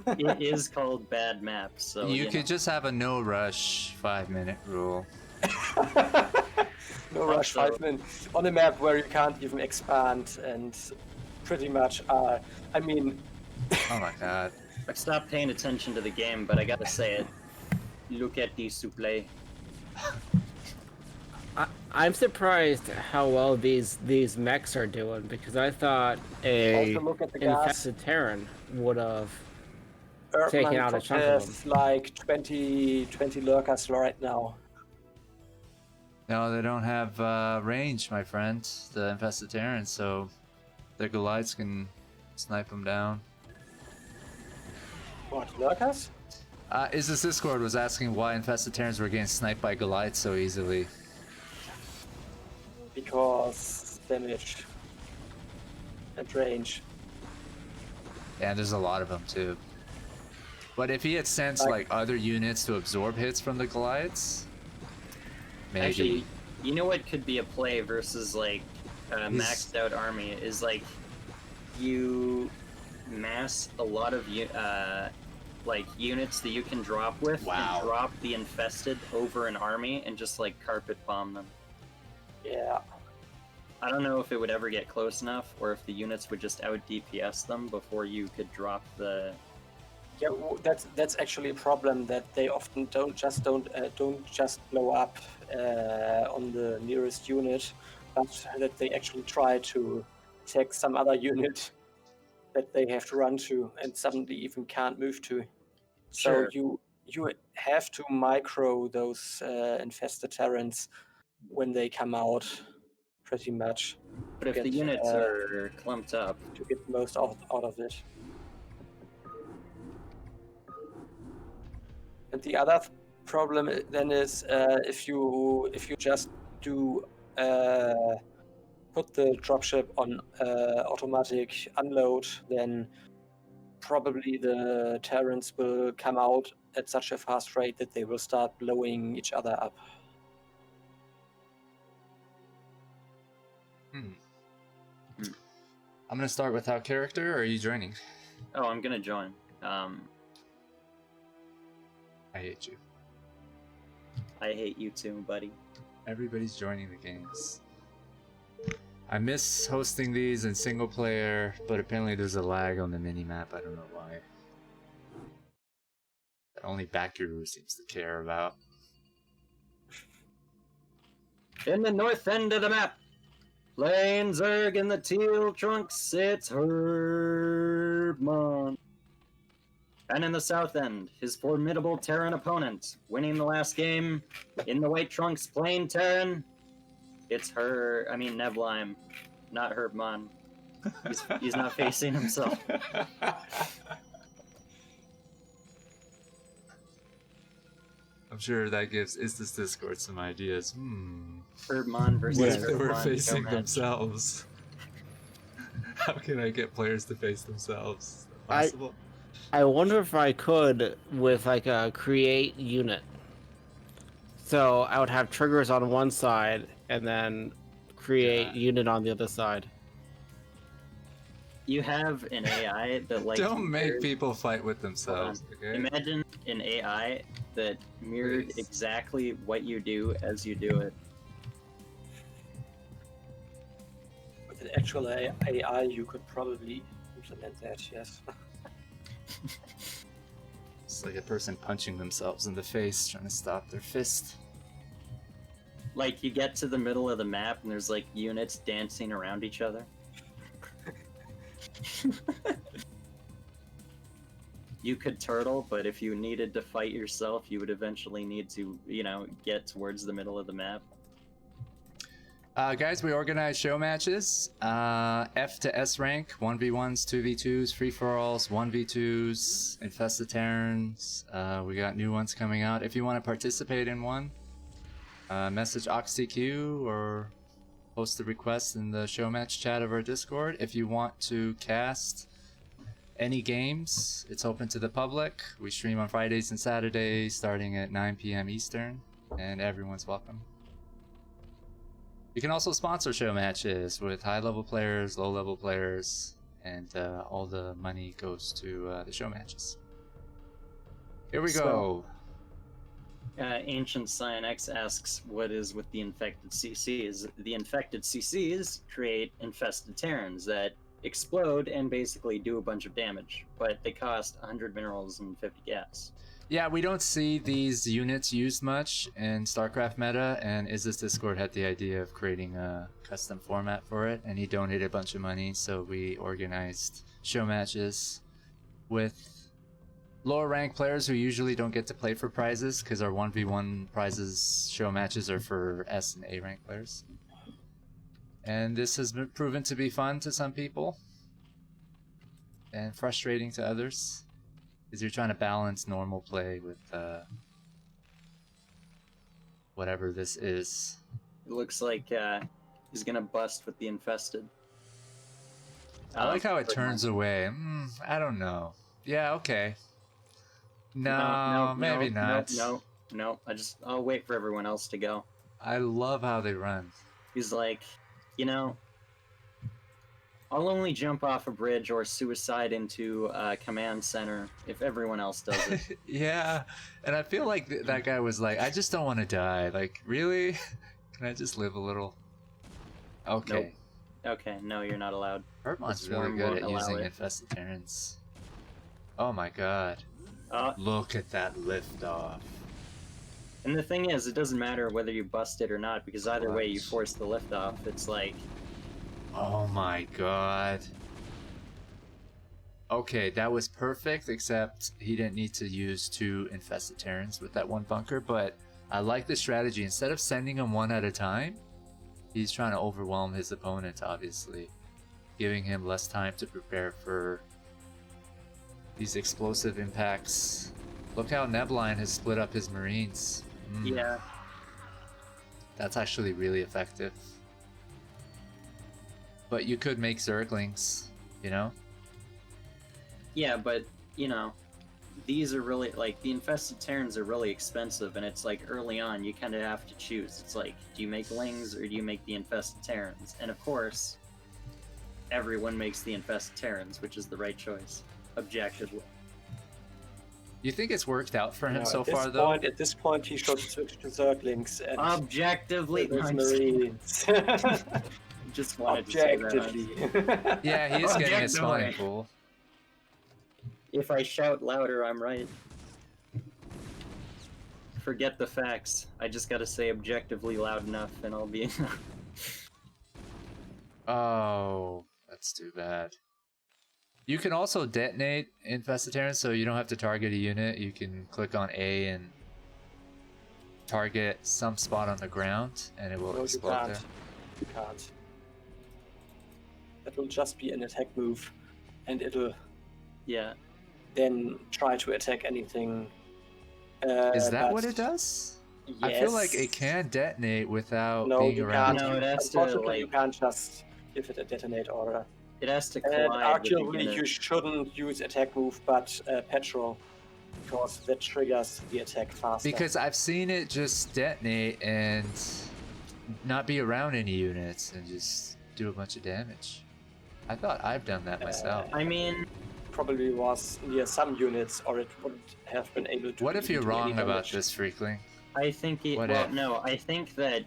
It is called bad maps, so You know. could just have a no rush 5-minute rule. No rush Also- 5 minutes on a map where you can't even expand and pretty much I mean Oh my god. I've stopped paying attention to the game, but I gotta say it. Look at these souffle. I'm surprised how well these mechs are doing because I thought a also look at the gas. infested Terran would have taken Herbmon out a could chunk of have like 20 lurkers right now. No, they don't have range, my friend, the infested Terrans, so their Goliaths can snipe them down. What, lurkers? Is this Discord was asking why infested Terrans were getting sniped by Goliaths so easily. Because damage and range. Yeah, there's a lot of them too. But if he had sent like other units to absorb hits from the Goliaths, maybe. Actually, you know what could be a play versus like a maxed out army is like you mass a lot of like units that you can drop with and drop the infested over an army and just like carpet bomb them. Yeah. I don't know if it would ever get close enough, or if the units would just out DPS them before you could drop the. Yeah, that's actually a problem that they often don't just blow up on the nearest unit, but that they actually try to attack some other unit that they have to run to and suddenly even can't move to. So Sure. you have to micro those infested Terrans when they come out, pretty much, But if the get, units are clumped up, to get the most out of it. And the other problem then is if you just do put the dropship on automatic unload, then probably the Terrans will come out at such a fast rate that they will start blowing each other up. I'm gonna start without character, or are you joining? oh, I'm gonna join. I hate you. I hate you too, buddy. Everybody's joining the games. I miss hosting these in single player, but apparently there's a lag on the minimap. I don't know why. That only Bakiru seems to care about. In the north end of the map, playing Zerg in the teal trunks, it's Herbmon. And in the south end, his formidable Terran opponent, winning the last game in the white trunks playing Terran. It's Neblime, not Herbmon. He's not facing himself. I'm sure that gives Is This Discord some ideas. Herbmon versus What if they Herbmon were facing Showmatch. themselves? How can I get players to face themselves? Is that possible? I wonder if I could with like a create unit. So I would have triggers on one side and then create God. unit on the other side. You have an AI that like Don't make mirrors- people fight with themselves, okay? Imagine an AI that mirrored Please. exactly what you do as you do it. With an actual AI, you could probably implement that, yes. It's like a person punching themselves in the face, trying to stop their fist. Like you get to the middle of the map and there's like units dancing around each other. You could turtle, but if you needed to fight yourself, you would eventually need to, get towards the middle of the map. Guys, we organize show matches. F to S rank, 1v1s, 2v2s, free-for-alls, 1v2s, Infested Terrans. We got new ones coming out. If you want to participate in one, message OxTQ or post the request in the show match chat of our Discord. If you want to cast any games, it's open to the public. We stream on Fridays and Saturdays starting at 9 p.m. Eastern, and everyone's welcome. You can also sponsor show matches with high-level players, low-level players, and all the money goes to the show matches. Here we go. Ancient Cyanx asks, what is with the infected CCs? The infected CCs create infested Terrans that explode and basically do a bunch of damage, but they cost 100 minerals and 50 gas. Yeah, we don't see these units used much in StarCraft meta, and Is This Discord had the idea of creating a custom format for it, and he donated a bunch of money, so we organized show matches with lower rank players who usually don't get to play for prizes, because our 1v1 prizes show matches are for S and A rank players. And this has been proven to be fun to some people, and frustrating to others. Because you're trying to balance normal play with whatever this is. It looks like he's gonna bust with the infested. I like how it Herbmon. turns away. I don't know. Yeah, okay. No, maybe not. No. I'll wait for everyone else to go. I love how they run. He's like, I'll only jump off a bridge or suicide into a command center if everyone else does it. Yeah, and I feel like that guy was like, I just don't want to die. Like, really? Can I just live a little? Okay. Okay, no, you're not allowed. Herbmon's The really swarm good won't at allow using it. infested Terrans. Oh my god. Uh, Look at that liftoff. and the thing is, it doesn't matter whether you bust it or not, because either way, you Clutch. force the liftoff. It's like, Oh my god. Okay, that was perfect, except he didn't need to use 2 infested Terrans with that one bunker, but I like the strategy. Instead of sending them one at a time, he's trying to overwhelm his opponent, obviously, giving him less time to prepare for these explosive impacts. Look how Neblime has split up his Marines. yeah, That's actually really effective. But you could make Zerglings, you know? yeah, but you know, these are really like the infested Terrans are really expensive, and it's like early on you kind of have to choose. It's like, do you make Lings or do you make the infested Terrans? And of course, everyone makes the infested Terrans, which is the right choice, objectively. You think it's worked out for him No, so at this far, though? point, At this point, he should switch to Zerglings and Objectively, with no, Marines. just wanted to say that. Objectively. Yeah, he is getting his spawning Objectively. pool. If I shout louder, I'm right. Forget the facts. I just gotta say objectively loud enough, and I'll be. Oh, that's too bad. You can also detonate infested Terrans, so you don't have to target a unit. You can click on A and target some spot on the ground, and it will No, you explode can't. there. You can't. That will just be an attack move, and it'll Yeah. then try to attack anything. Is that but what it does? Yes. I feel like it can detonate without No, being you around. can't. No, it has to, Unfortunately, you like- can't just give it a detonate order. It has to And collide with the arguably, unit. you shouldn't use attack move, but petrol, because that triggers the attack faster. Because I've seen it just detonate and not be around any units and just do a bunch of damage. I thought I've done that myself. I mean, probably was near some units, or it wouldn't have been able to. What if really you're do any wrong about damage. this, Freakling? I think it. What Well, if? no, I think that.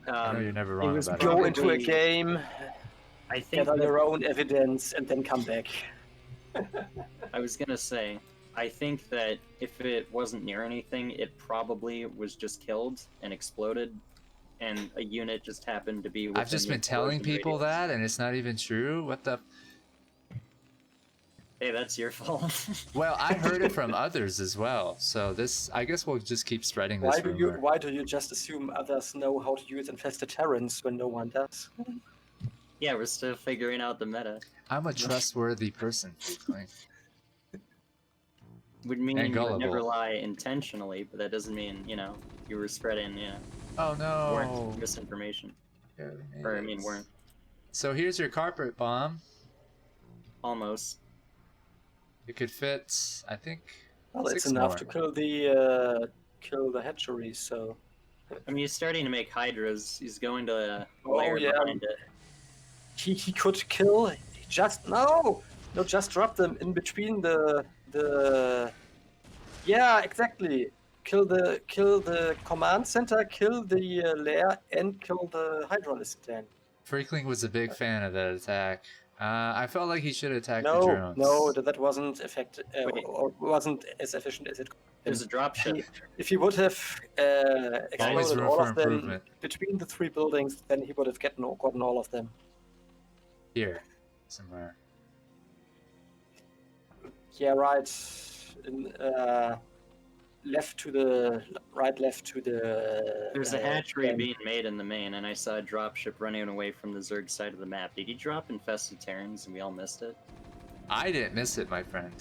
I know you're never it wrong was about it. Go into a probably- game, I think gather that, your own evidence, and then come back. I was gonna say. I think that if it wasn't near anything, it probably was just killed and exploded, and a unit just happened to be. I've just within been the telling explosion people radius. that, and it's not even true. What the? Hey, that's your fault. Well, I heard it from others as well. So this, I guess, we'll just keep spreading this rumor. Why do you just assume others know how to use infested Terrans when no one does? Yeah, we're still figuring out the meta. I'm a trustworthy person, Freakling. Would mean And you would never gullible. lie intentionally, but that doesn't mean, you were spreading, Oh no! weren't misinformation. Or, I mean, weren't. So here's your carpet bomb. Almost. It could fit, I think. Well, it's 6 enough more. to kill the hatchery. So. I mean, he's starting to make hydras. He's going to Oh, layer yeah. behind it. He could kill. Just no, just drop them in between the. Yeah, exactly. Kill the command center, kill the lair, and kill the hydraulic then. Freakling was a big fan of that attack. I felt like he should attack the No, drones. no, that wasn't effective Wait. or wasn't as efficient as it could. There's a dropship. If he would have Always exploded room all for of them improvement. between the 3 buildings, then he would have gotten all of them. Here, somewhere. Yeah, right. In, left to the right, left to the. There's a hatchery camp. being made in the main, and I saw a dropship running away from the Zerg side of the map. Did he drop infested Terrans and we all missed it? I didn't miss it, my friend.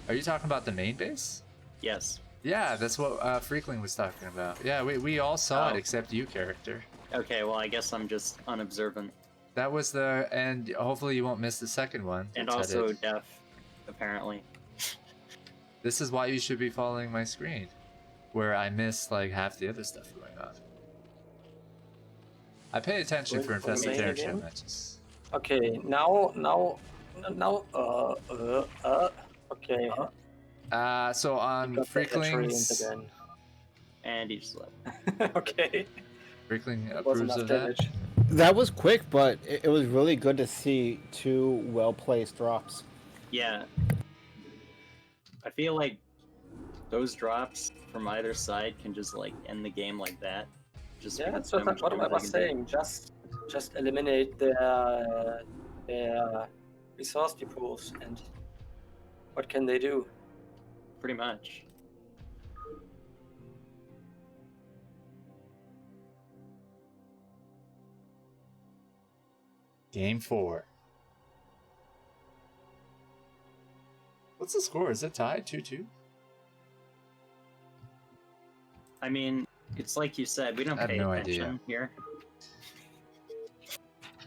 Are you talking about the main base? Yes. Yeah, that's what Freakling was talking about. Yeah, we all saw it Oh. except you, character. Okay, well, I guess I'm just unobservant. That was the, and hopefully you won't miss the second one. And It's also headed- deaf, apparently. This is why you should be following my screen, where I miss like half the other stuff going on. I pay attention Going for for the infested main Terran show again? matches. Okay, okay. So on Got the hatchery Freakling's, into And he just left. then. Okay. Freakling That was approves enough of that. damage. That was quick, but it was really good to see two well-placed drops. Yeah. I feel like those drops from either side can just like end the game like that. Just Yeah, because that's so much what I damage was they can do. saying. Just eliminate their resource depots, and what can they do? Pretty much. Game 4. What's the score? Is it tied 2-2? I mean, it's like you said, we don't I have pay no attention idea. here.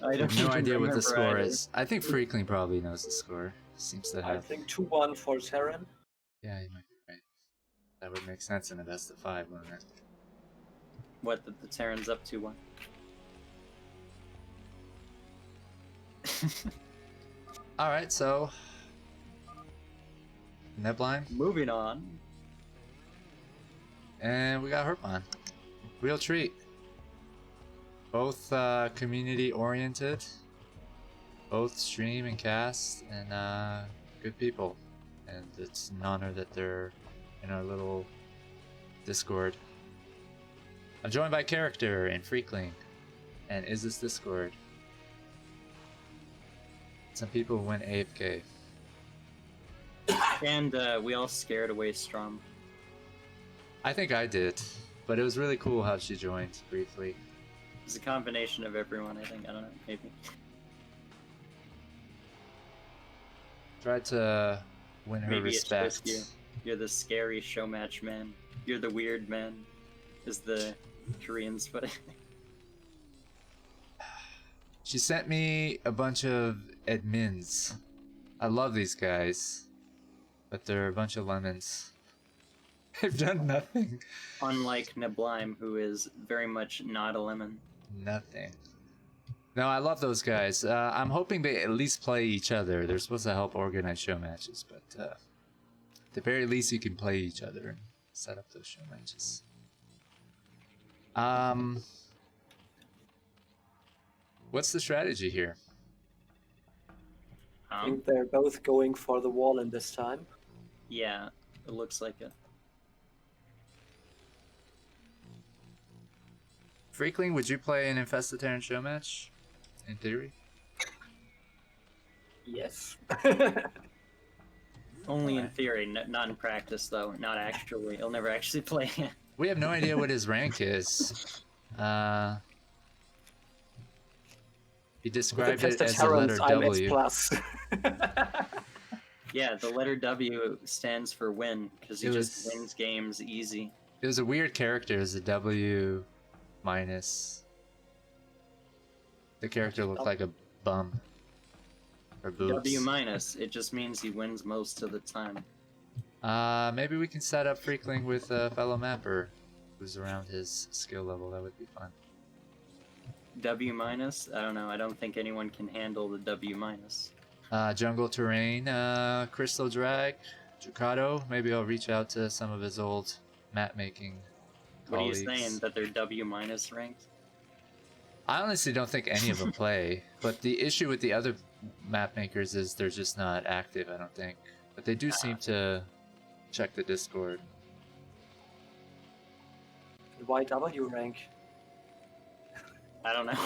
I don't have no even idea what the remember score either. is. I think Freakling probably knows the score. Seems to I have. think 2-1 for Terran. Yeah, you might be right. That would make sense in a best of 5, wouldn't it? What the Terran's up to one. Alright, so. Neblime. Moving on. And we got Herbmon. Real treat. Both community oriented. Both stream and cast, and good people. And it's an honor that they're in our little Discord. I'm joined by Character and Freakling. And Is This Discord? Some people went AFK. And we all scared away Strom. I think I did, but it was really cool how she joined briefly. It's a combination of everyone, I think. I don't know, maybe. Tried to win her Maybe respect. it's just you. You're the scary showmatch man. You're the weird man, as the Koreans put it. She sent me a bunch of admins. I love these guys, but they're a bunch of lemons. They've done nothing. Unlike Neblime, who is very much not a lemon. Nothing. No, I love those guys. I'm hoping they at least play each other. They're supposed to help organize show matches, but at the very least, you can play each other and set up those show matches. What's the strategy here? I think they're both going for the wall in this time. Yeah, it looks like it. Freakling, would you play an Infested Terran show match? In theory? Yes. Only in theory, not in practice, though. Not actually. He'll never actually play it. We have no idea what his rank is. He described it Infested as a letter Terrans, I'm S W. plus. Yeah, the letter W stands for win, because he just wins games easy. It was a weird character as a W minus. The character looked like a bum. Or boobs. W minus, it just means he wins most of the time. Maybe we can set up Freakling with a fellow mapper who's around his skill level. That would be fun. W minus? I don't know. I don't think anyone can handle the W minus. Jungle terrain, Crystal Drag, Ducato. Maybe I'll reach out to some of his old map making colleagues. What are you saying? That they're W minus ranked? I honestly don't think any of them play, but the issue with the other map makers is they're just not active, I don't think. But they do seem to check the Discord. YW rank. I don't know.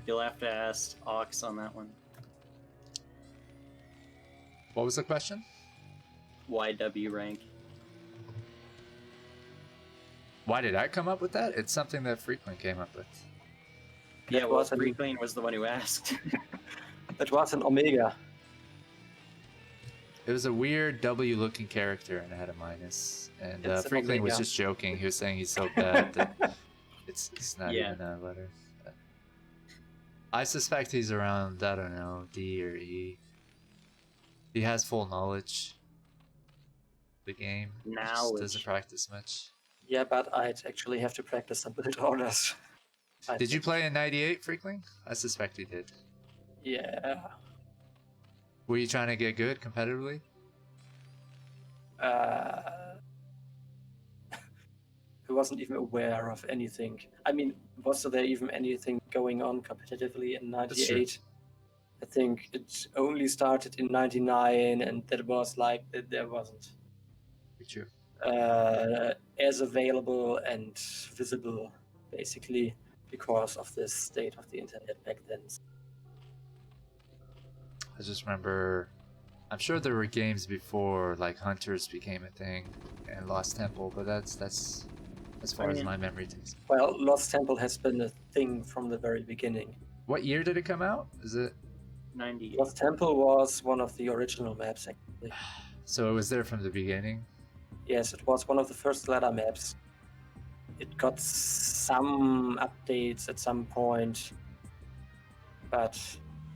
You'll have to ask Ox on that one. What was the question? YW rank. Why did I come up with that? It's something that Freakling came up with. Yeah, well, was an- Freakling was the one who asked. That was an Omega. It was a weird W-looking character and it had a minus. And It's an Freakling was Omega. just joking. He was saying he's so bad that it's not Yeah. even a letter. But I suspect he's around, I don't know, D or E. He has full knowledge of the game. He just Knowledge. doesn't practice much. Yeah, but I'd actually have to practice some build orders. Did you play in 98, Freakling? I suspect you did. Yeah. Were you trying to get good competitively? I wasn't even aware of anything. I mean, was there even anything going on competitively in That's true. '98? I think it only started in '99, and that was like there wasn't True. as available and visible, basically, because of this state of the internet back then. I just remember, I'm sure there were games before, like Hunters became a thing and Lost Temple, but that's as far as my memory takes. Well, Lost Temple has been a thing from the very beginning. What year did it come out? Is it? 90. Lost Temple was one of the original maps, actually. So it was there from the beginning? Yes, it was one of the first ladder maps. It got some updates at some point, but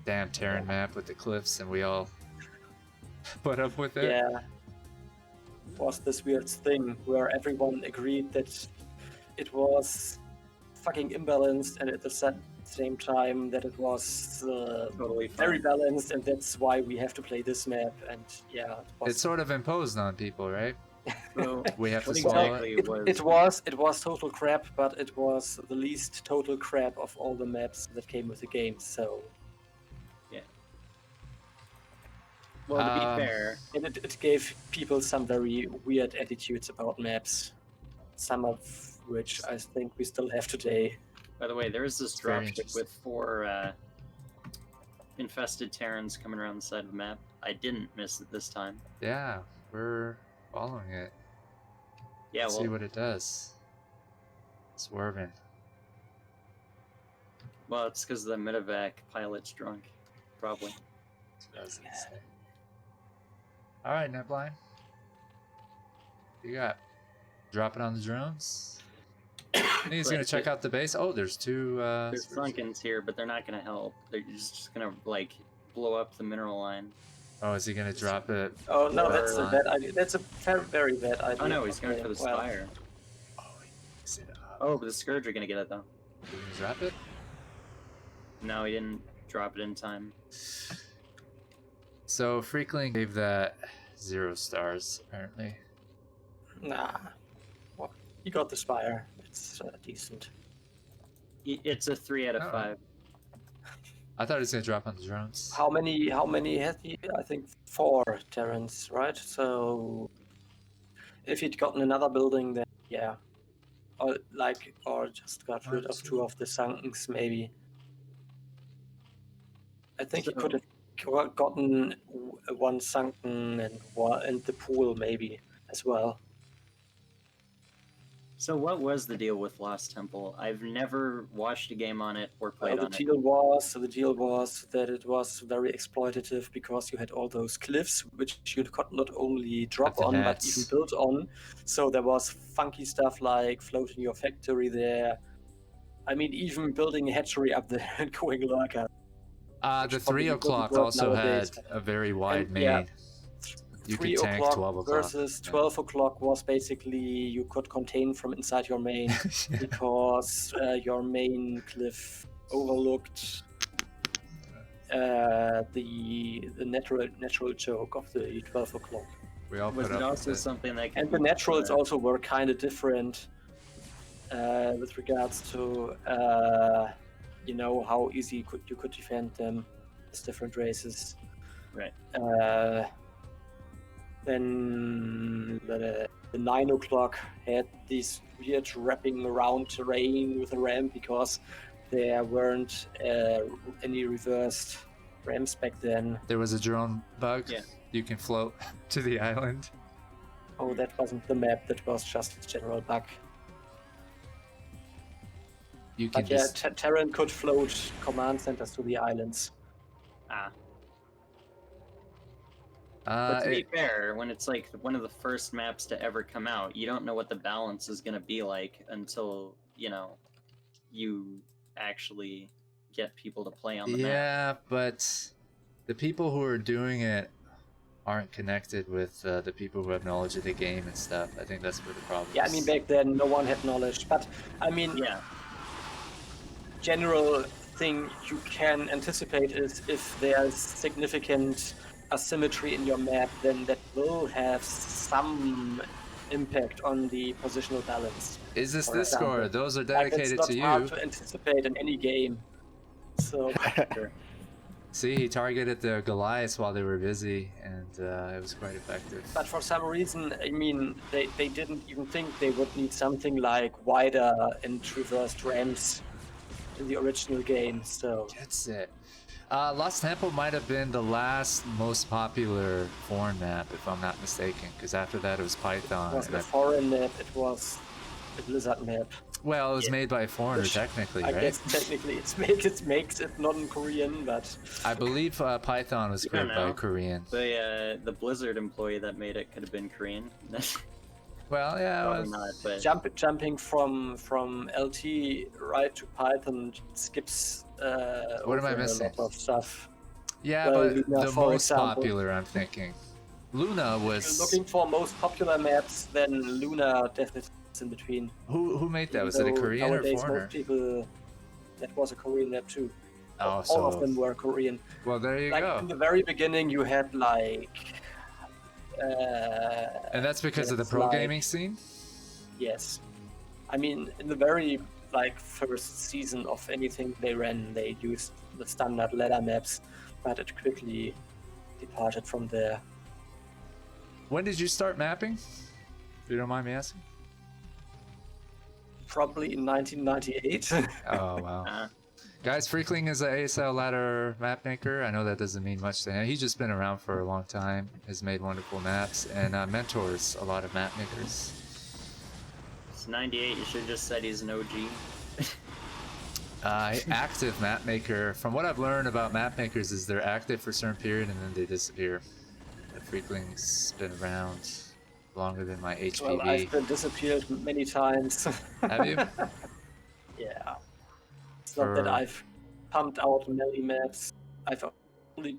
Damn Terran map with the cliffs, and we all put up with it? yeah, was this weird thing where everyone agreed that it was fucking imbalanced, and at the same time that it was Totally fine. very balanced, and that's why we have to play this map. And yeah, It's sort of imposed on people, right? So, We have to what swallow it. exactly it was total crap, but it was the least total crap of all the maps that came with the game. So Well, to be Um, fair, and it gave people some very weird attitudes about maps, some of which I think we still have today. by the way, there is this It's very dropship interesting. with 4 infested Terrans coming around the side of the map. I didn't miss it this time. Yeah, we're following it. Yeah, See well, what it does. Swerving. it's because the medevac pilot's drunk, probably. That's insane. Alright, Neblime. You got drop it on the drones. I think he's gonna check out the base. Oh, there's two There's Thunkins here, but they're not gonna help. They're just gonna like blow up the mineral line. Oh, is he gonna drop it? Oh no, that's a Or- bad idea. That's a very bad idea. Oh no, he's going Okay, for the well, spire. Oh, he picks it up. Oh, but the Scourge are gonna get it though. Is he gonna drop it? No, he didn't drop it in time. So Freakling gave that 0 stars, apparently. Nah. Well, you got the spire. It's decent. It's a 3 out of Oh. 5. I thought he was gonna drop on the drones. How many has he? I think 4 Terrans, right? So if he'd gotten another building, then yeah. Or just got rid of 2 of the Sunkens, maybe. I think he So- could have gotten 1 Sunken and the pool maybe as well. So what was the deal with Lost Temple? I've never watched a game on it or played The on it. deal was that it was very exploitative because you had all those cliffs which you could not only drop the on but nets. even build on. So there was funky stuff like floating your factory there. I mean, even building a hatchery up there and going lurker. The which 3 probably o'clock wouldn't work also nowadays. had a very wide And, main. yeah, You 3 could tank o'clock 12 o'clock. versus 12 o'clock was basically you could contain from inside your main because your main cliff overlooked the natural choke of the 12 o'clock. We all Was put it up also with it. something that And the naturals also were kind of different with regards to how easy you could defend them as different races. Right. Then the 9 o'clock had this weird wrapping around terrain with a ramp because there weren't any reversed ramps back then. There was a drone bug. Yeah. You can float to the island. Oh, that wasn't the map, that was just a general bug. You can But yeah, just Terran could float command centers to the islands. But to be it- fair, when it's like one of the first maps to ever come out, you don't know what the balance is going to be like until, you actually get people to play on the map. yeah, but the people who are doing it aren't connected with the people who have knowledge of the game and stuff. I think that's where the problem Yeah, I is. mean, back then no one had knowledge, but I mean, Yeah, general thing you can anticipate is if there's significant asymmetry in your map, then that will have some impact on the positional balance. Is this For Discord? example. Those are Like, it's dedicated not to hard you. to anticipate in any game. So, See, he targeted the Goliaths while they were busy, and it was quite effective. but for some reason, I mean, they didn't even think they would need something like wider and traversed ramps in the original game. So Gets it. Lost Temple might have been the last most popular foreign map, if I'm not mistaken, because after that it was Python. it wasn't a and foreign map; it was a Blizzard map. well, it was Yeah. made by a foreigner, Which technically, I right? guess technically it makes it non-Korean, but I believe Python was You don't created by a know. Korean. The Blizzard employee that made it could have been Korean. Well, yeah, Probably not, but jumping from LT right to Python skips What am I over a missing? lot of stuff. yeah, Well, but Luna, the for most example. popular, I'm thinking. Luna If you're was looking for most popular maps, then Luna definitely is in between. who made that? Even Was it a though Korean or nowadays foreigner? most people, that was a Korean map too. Oh, All so of them were Korean. well, there you Like go. in the very beginning, you had like. And that's because of the maps pro like- gaming scene. Yes, I mean in the very first season of anything they ran, they used the standard ladder maps, but it quickly departed from there. When did you start mapping? If you don't mind me asking. Probably in 1998. Oh wow. uh, Guys, Freakling is an ASL ladder map maker. I know that doesn't mean much to him. He's just been around for a long time, has made wonderful maps, and mentors a lot of map makers. it's 98. You should have just said he's an OG. Active map maker. From what I've learned about map makers is they're active for a certain period and then they disappear. The Freakling's been around longer than my HPV. Well, I've been disappeared many times. Have you? Yeah. It's not that For- I've pumped out melee maps. I've only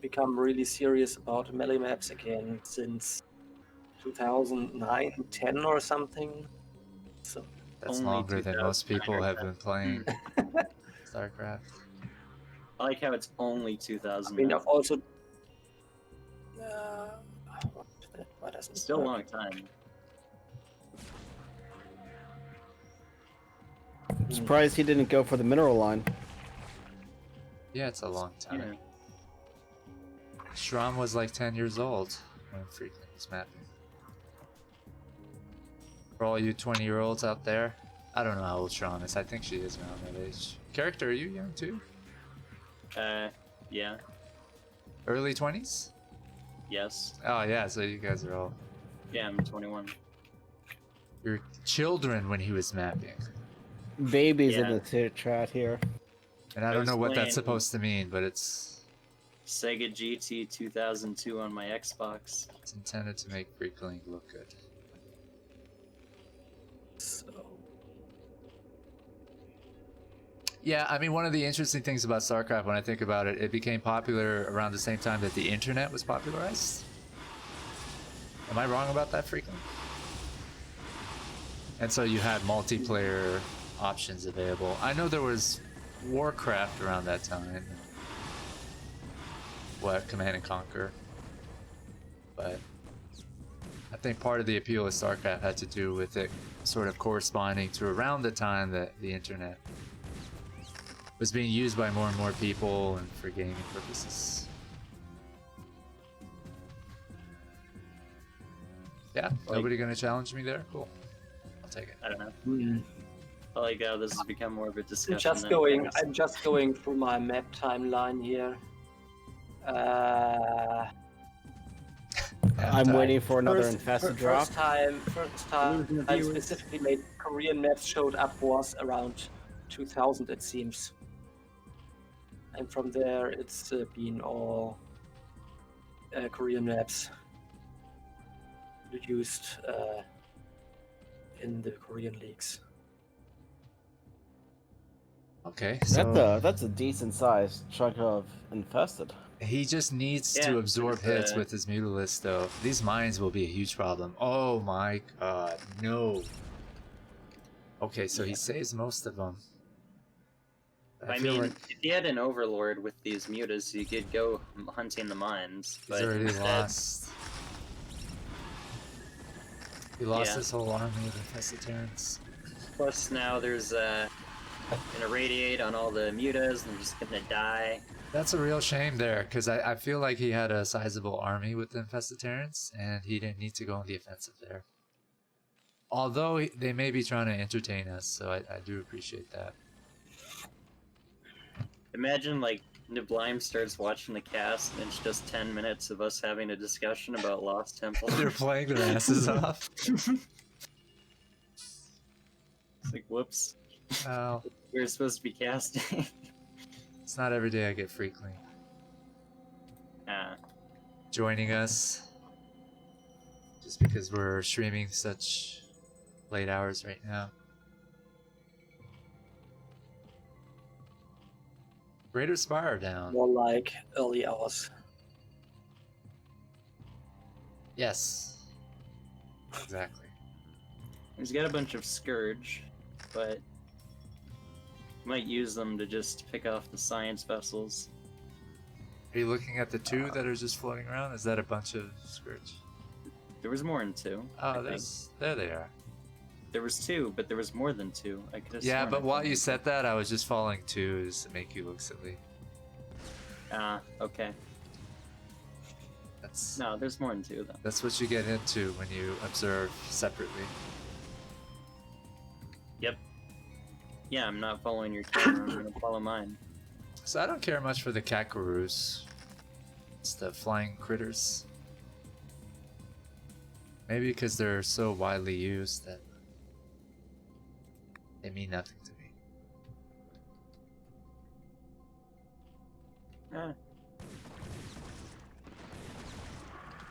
become really serious about melee maps again since 2009, 10 or something. So That's Only longer than most 2009 people or have 10. been playing StarCraft. I like how it's only I 2000. mean, now. I've also. Why doesn't it Still a work? long time. I'm surprised he didn't go for the mineral line. Yeah, it's a long time. Yeah. Shram was like 10 years old when Freakling was mapping. For all you 20-year-olds out there, I don't know how old Shram is. I think she is around that age. Character, are you young too? Yeah. Early 20s? Yes. Oh yeah, so you guys are all Yeah, I'm 21. your children when he was mapping. Babies in Yeah. the chat here. And I I don't was know what that's playing- supposed to mean, but it's Sega GT 2002 on my Xbox. intended to make Freakling look good. So, Yeah, I mean, one of the interesting things about StarCraft, when I think about it, it became popular around the same time that the internet was popularized. Am I wrong about that, Freakling? And so you had multiplayer options available. I know there was Warcraft around that time. What, Command and Conquer. But I think part of the appeal of StarCraft had to do with it sort of corresponding to around the time that the internet was being used by more and more people and for gaming purposes. Yeah, Like- nobody gonna challenge me there? Cool. I'll take it. I don't know. I like how this has become more of a discussion. I'm just going through my map timeline here. I'm waiting for another First- infested fir- drop. First time Losing the I viewers. specifically made Korean maps showed up was around 2000, it seems. And from there, it's been all Korean maps used in the Korean leagues. Okay, so That's a decent sized chunk of infested. he just needs Yeah, to absorb it's, hits with his Mutalisk, though. These mines will be a huge problem. Oh my god, no. Okay, so he saves most of them. I feel mean, like if he had an overlord with these mutas, he could go hunting the mines. he's But already instead, lost. He lost Yeah. his whole army of infested Terrans. Plus now there's gonna radiate on all the mutas and they're just gonna die. That's a real shame there, because I feel like he had a sizable army with the infested Terrans, and he didn't need to go on the offensive there. Although they may be trying to entertain us, so I do appreciate that. Imagine like Neblime starts watching the cast and it's just 10 minutes of us having a discussion about Lost Temple. They're playing their asses off. It's like, whoops. Well, We were supposed to be casting. it's not every day I get Freakling Ah, joining us. Just because we're streaming such late hours right now. Greater Spire down. More like early hours. Yes. Exactly. he's got a bunch of Scourge, but might use them to just pick off the science vessels. Are you looking at the two that are just floating around? Is that a bunch of Scourge? There was more than two. I Oh, think. there they are. There was two, but there was more than two. I could have Yeah, sworn but I while found you them. said that, I was just following twos to make you look silly. Ah, okay. That's No, there's more than two though. that's what you get into when you observe separately. Yep. Yeah, I'm not following your camera. I'm gonna follow mine. So I don't care much for the Kakaroos. It's the flying critters. Maybe because they're so widely used that they mean nothing to me. Ah.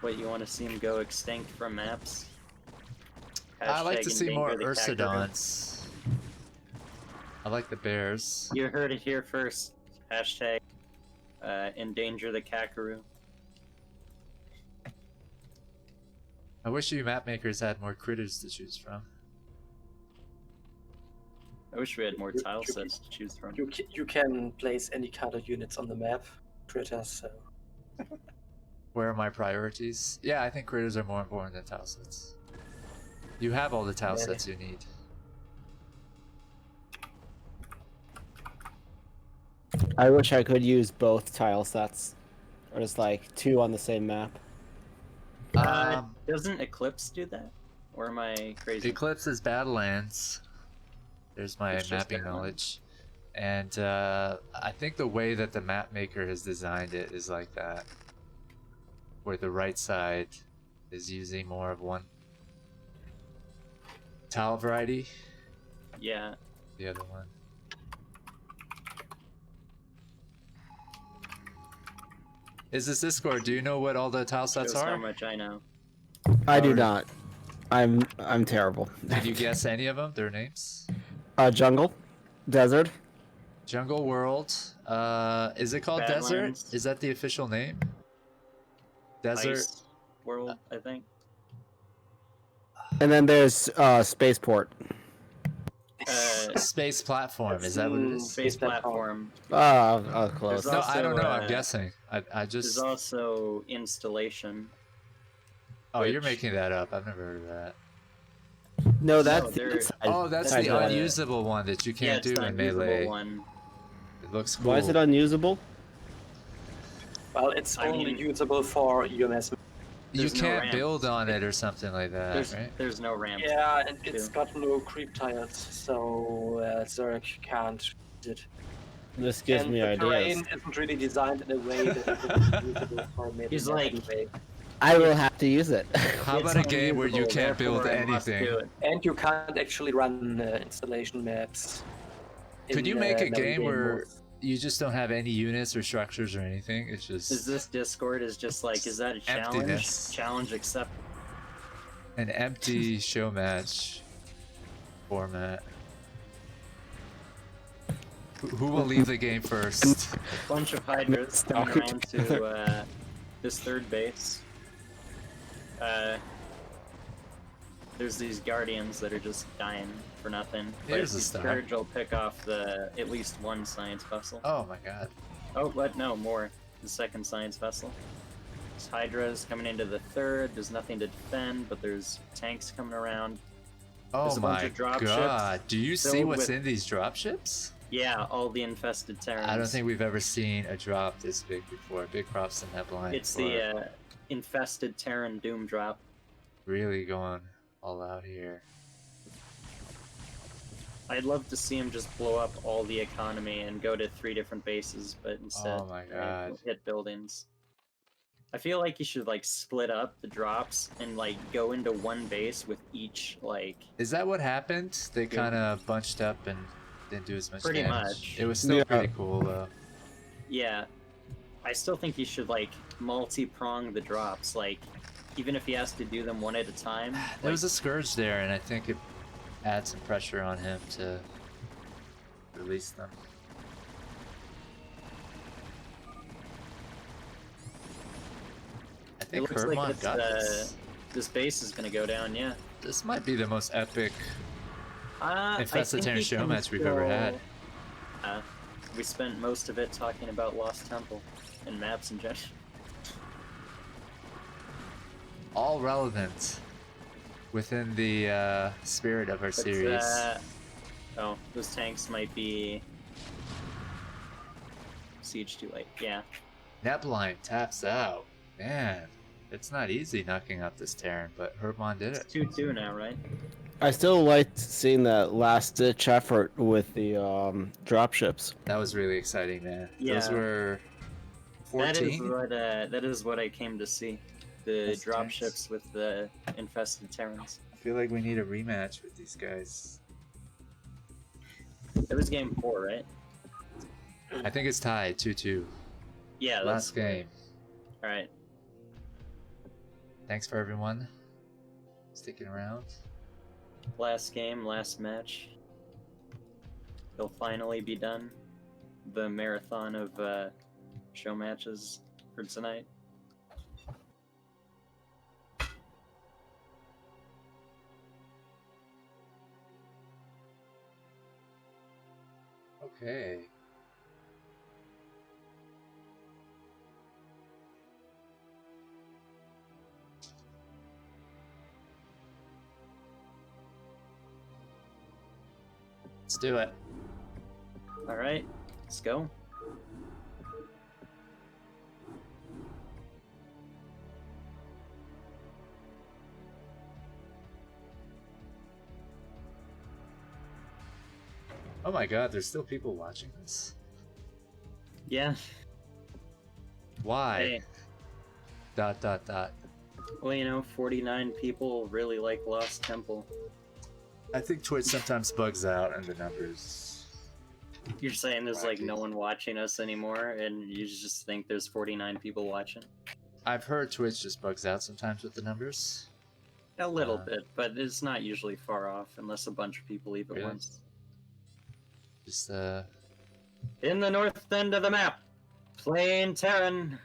What, you want to see him go extinct from maps? I like to Hashtag see more endanger the Kakarot. Ursidons. I like the bears. You heard it here first. Hashtag endanger the Kakaroo. I wish you map makers had more critters to choose from. I wish we had more You- tile you- sets to choose from. You can place any kind of units on the map, critters, so Where are my priorities? Yeah, I think critters are more important than tile sets. You have all the tile Yeah. sets you need. I wish I could use both tile sets, or just like two on the same map. Doesn't Eclipse do that? Or am I crazy? Eclipse is Battlelands. There's my It's just mapping that one. knowledge. And I think the way that the map maker has designed it is like that. Where the right side is using more of one tile variety, Yeah. the other one. Is this Discord? Do you know what all the tile sets Shows how are? much I know. I do Or- not. I'm terrible. Did you guess any of them? Their names? Jungle, desert. Jungle World. Is it called Desert? Badlands. Is that the official name? Desert. Ice World, I think. And then there's Spaceport. Space platform. Is that what it is? Space platform. Close. There's No, I don't know. also, I'm guessing. I There's just. also installation. Oh, you're which- making that up. I've never heard of that. No, that's No, the they're- inside- Oh, that's inside the one. unusable one that you Yeah, can't it's do the in unusable Melee. one. It looks cool. Why is it unusable? well, it's I only mean- usable for UMS. You there's no can't ramps. build on it or something like that, right? There's no ramp. Yeah, and it's too. got no creep tiles, so Zerg can't use it. This gives and me the ideas. terrain isn't really designed in a way that it would be usable for melee He's like- anyway. I will have to use it. How It's about a game where you unusable, can't build therefore I must anything? do it. And you can't actually run installation maps. Could in, you make a melee game where modes. you just don't have any units or structures or anything? It's just Is this Discord is just like, is that a challenge? Emptiness. Challenge accept. an empty show match format. Who will leave the game first? A bunch of Hydras coming around to this third base. There's these Guardians that are just dying for nothing. Here's but a star. Scourge will pick off the at least one science vessel. Oh my god. Oh, but no, more. The second science vessel. There's Hydras coming into the third. There's nothing to defend, but there's tanks coming around. Oh There's a bunch my of drop god! ships Do you see filled what's with- in these dropships? Yeah, all the infested Terrans. I don't think we've ever seen a drop this big before. Big props to Neblime. It's for the infested Terran Doom drop. really going all out here. I'd love to see him just blow up all the economy and go to 3 different bases, but instead Oh my god. hit buildings. I feel like you should like split up the drops and like go into one base with each like. Is that what happened? They Yeah. kind of bunched up and didn't do as much Pretty damage. much. It was still Yeah. pretty cool though. Yeah, I still think you should like multi-prong the drops. Like, even if he has to do them one at a time. There was a Scourge there, and I think it adds some pressure on him to release them. I It think looks like Herbmon got this. this base is gonna go down. Yeah. This might be the most epic I Infested think Terran he can Showmatch we've ever had. We spent most of it talking about Lost Temple and maps in general. All relevant within the spirit of our But, series. oh, those tanks might be siege too late. Yeah. Neblime taps out. Man, it's not easy knocking out this Terran, but Herbmon did It's it. 2-2 now, right? I still liked seeing that last ditch effort with the dropships. That was really exciting, man. Those Yeah. were 14. That is what I came to see. The That's dropships tanks. with the infested Terrans. I feel like we need a rematch with these guys. It was game 4, right? I think it's tied 2-2. Yeah, that's Last game. Alright. Thanks for everyone sticking around. Last game, last match. It'll finally be done. The marathon of show matches for tonight. Okay. Let's do it. Alright, let's go. Oh my god, there's still people watching this. Yeah. Why? Hey, Dot dot dot. well, 49 people really like Lost Temple. I think Twitch sometimes bugs out and the numbers. You're saying there's like Wacky. no one watching us anymore, and you just think there's 49 people watching? I've heard Twitch just bugs out sometimes with the numbers. A little bit, but it's not usually far off unless a bunch of people leave at Really? once. Just In the north end of the map, playing Terran,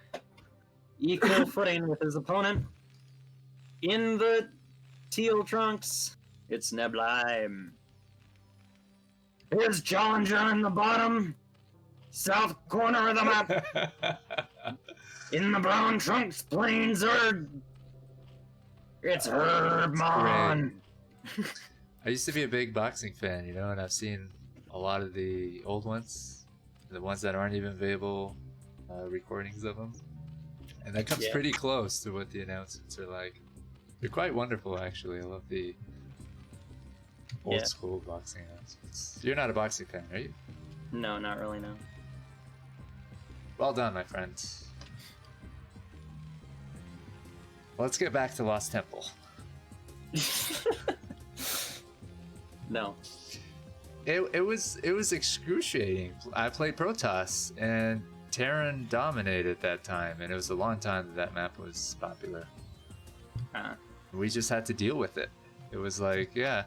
equal footing with his opponent. In the teal trunks, it's Neblime. Here's Challenger in the bottom, south corner of the map. In the brown trunks, playing Zerg. It's Herbmon. I used to be a big boxing fan, and I've seen a lot of the old ones, the ones that aren't even available, recordings of them, and that comes Yeah. pretty close to what the announcements are like. They're quite wonderful, actually. I love the old Yeah. school boxing announcements. You're not a boxing fan, are you? No, not really, no. Well done, my friend. Let's get back to Lost Temple. No. It was excruciating. I played Protoss, and Terran dominated that time, and it was a long time that map was popular. We just had to deal with it. It was like, yeah,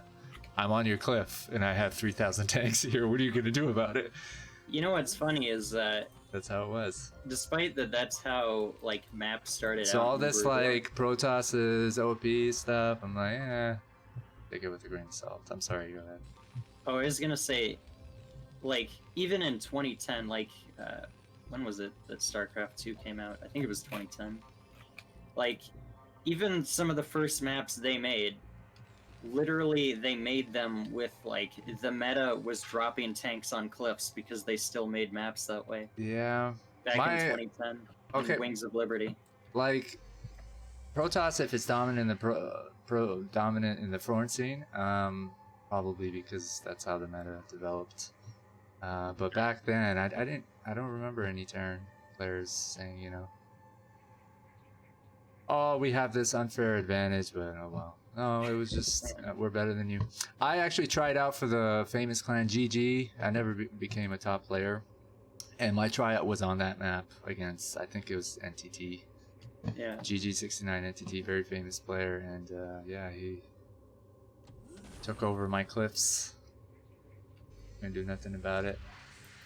I'm on your cliff, and I have 3,000 tanks here. What are you gonna do about it? You know what's funny is that That's how it was. despite that that's how like maps started So out. all in this Brutal, like Protoss's OP stuff, I'm like, take it with a grain of salt. I'm sorry, go ahead. Oh, I was gonna say, like, even in 2010, like, when was it that StarCraft 2 came out? I think it was 2010. Like, even some of the first maps they made, literally they made them with, like, the meta was dropping tanks on cliffs because they still made maps that way. Yeah. Back in 2010, Okay. in Wings of Liberty. Like, Protoss, if it's dominant in the dominant in the foreign scene, probably because that's how the meta developed. But back then, I don't remember any Terran players saying, you know, oh, we have this unfair advantage, but oh well. No, it was just we're better than you. I actually tried out for the famous clan GG. I never became a top player, and my tryout was on that map against, I think it was NTT. Yeah. GG69 NTT, very famous player, and yeah, he took over my cliffs. Couldn't do nothing about it.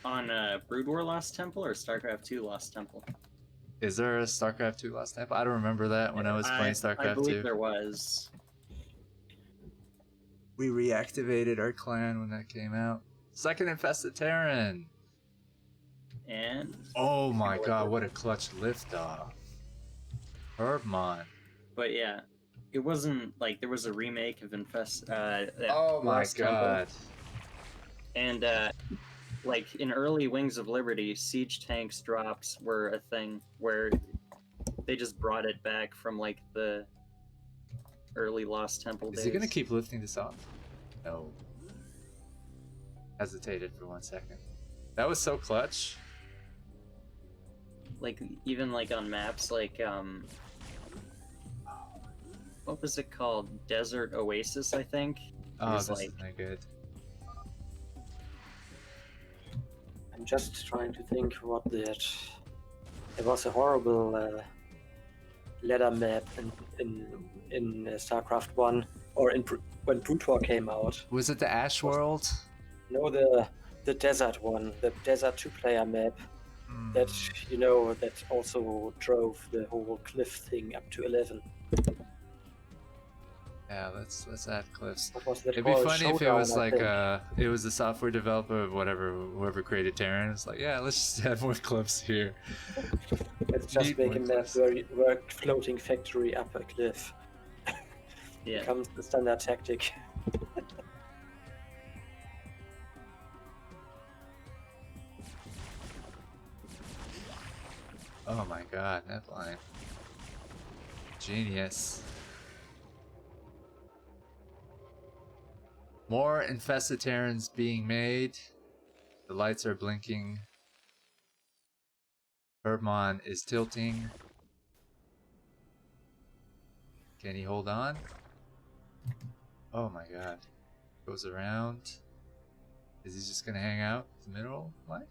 On Brood War Lost Temple or StarCraft 2 Lost Temple? Is there a StarCraft 2 Lost Temple? I don't remember that when I was playing StarCraft 2. I believe there was. We reactivated our clan when that came out. Second Infested Terran. And Oh my god, what a clutch liftoff. Herbmon. But yeah, it wasn't like there was a remake of Oh my Lost Temple. god. And like in early Wings of Liberty, siege tanks drops were a thing where they just brought it back from like the early Lost Temple days. Is he gonna keep lifting this off? No. Hesitated for 1 second. That was so clutch. Like even like on maps like what was it called? Desert Oasis, I think. Oh, was this like- is not good. I'm just trying to think what that. It was a horrible ladder map in StarCraft 1 or when Brood War came out. Was it the Ash World? No, the desert one, the desert 2-player map. That that also drove the whole cliff thing up to 11. Yeah, let's add cliffs. What was that It'd be called? funny if it Showdown, was I like think. it was the software developer of whoever created Terran. It's like, yeah, let's just add more cliffs here. Let's just Need make a more map cliffs. where floating factory up a cliff Yeah. becomes the standard tactic. Oh my god, Neblime. Genius. More infested Terrans being made. The lights are blinking. Herbmon is tilting. Can he hold on? Oh my god. Goes around. Is he just gonna hang out in the middle line?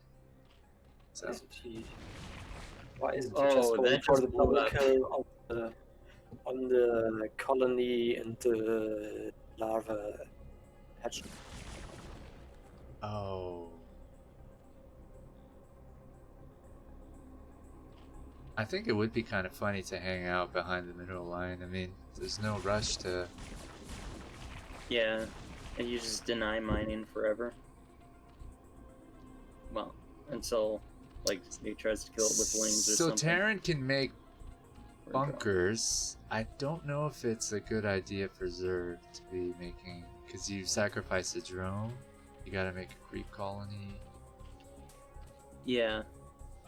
So, Why isn't he Oh, just going that for just the blew double up. kill on the colony and the larva hatch? oh. I think it would be kind of funny to hang out behind the middle line. I mean, there's no rush to... Yeah, and you just deny mining forever. Well, until like he tries to kill it with wings or So something. Terran can make Or drop. bunkers. I don't know if it's a good idea for Zerg to be making... Because you sacrifice a drone, you gotta make a creep colony. Yeah,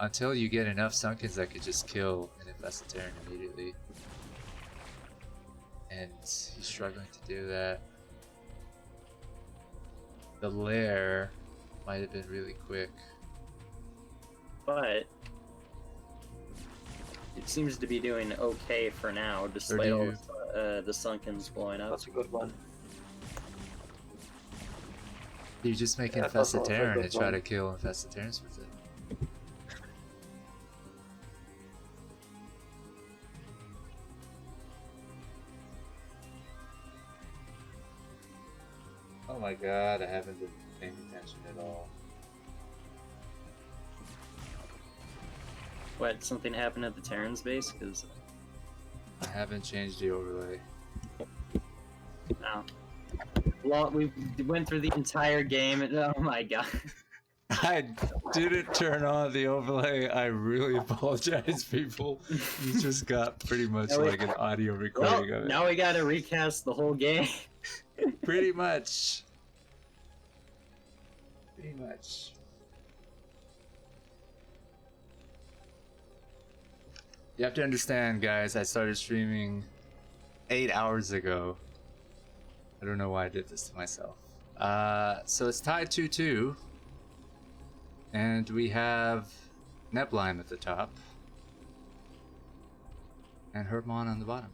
Until you get enough Sunkens that could just kill an infested Terran immediately. And he's struggling to do that. The lair might have been really quick. but it seems to be doing okay for now, despite do all you- the Sunkens blowing up. That's a good one. You just make Yeah, that's infested also a Terran good and try one. to kill infested Terrans with it. Oh my god, I haven't been paying attention at all. What, something happened at the Terran's base? Because, I haven't changed the overlay. no. Well, we went through the entire game and, oh my god. I didn't turn on the overlay. I really apologize, people. You just got pretty much Now we- like an audio Well, recording of it. now we gotta recast the whole game. Pretty much. Pretty much. You have to understand, guys, I started streaming 8 hours ago. I don't know why I did this to myself. So it's tied 2-2. And we have Neblime at the top. And Herbmon on the bottom.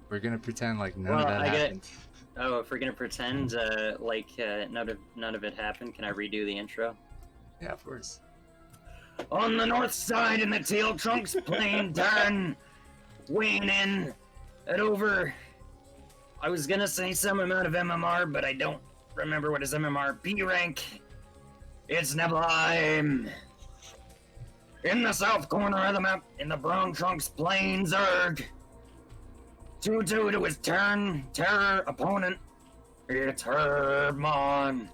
We're gonna pretend like none of that happened. Oh, if we're gonna pretend like none of it happened, can I redo the intro? Yeah, of course. On the north side in the Teal Trunks plane turn, weighing in at over, I was gonna say some amount of MMR, but I don't remember what his MMR B rank. It's Neblime. In the south corner of the map, in the Brown Trunks plane, Zerg. 2-2 to his turn, terror opponent. It's Herbmon.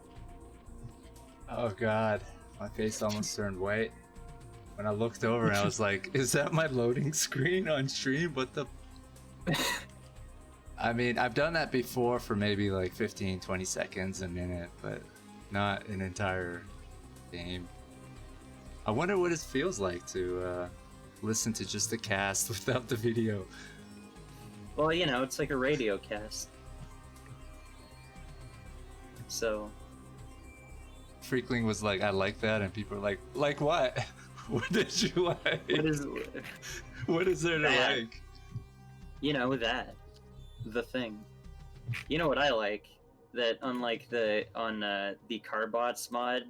Oh god, my face almost turned white. When I looked over and I was like, is that my loading screen on stream? What the... I mean, I've done that before for maybe like 15, 20 seconds, a minute, but not an entire game. I wonder what it feels like to listen to just the cast without the video. Well, you know, it's like a radio cast. So... Freakling was like, I like that, and people are like what? What did you like? What is there to that. like? You know, that. The thing. You know what I like? That unlike the Carbots mod,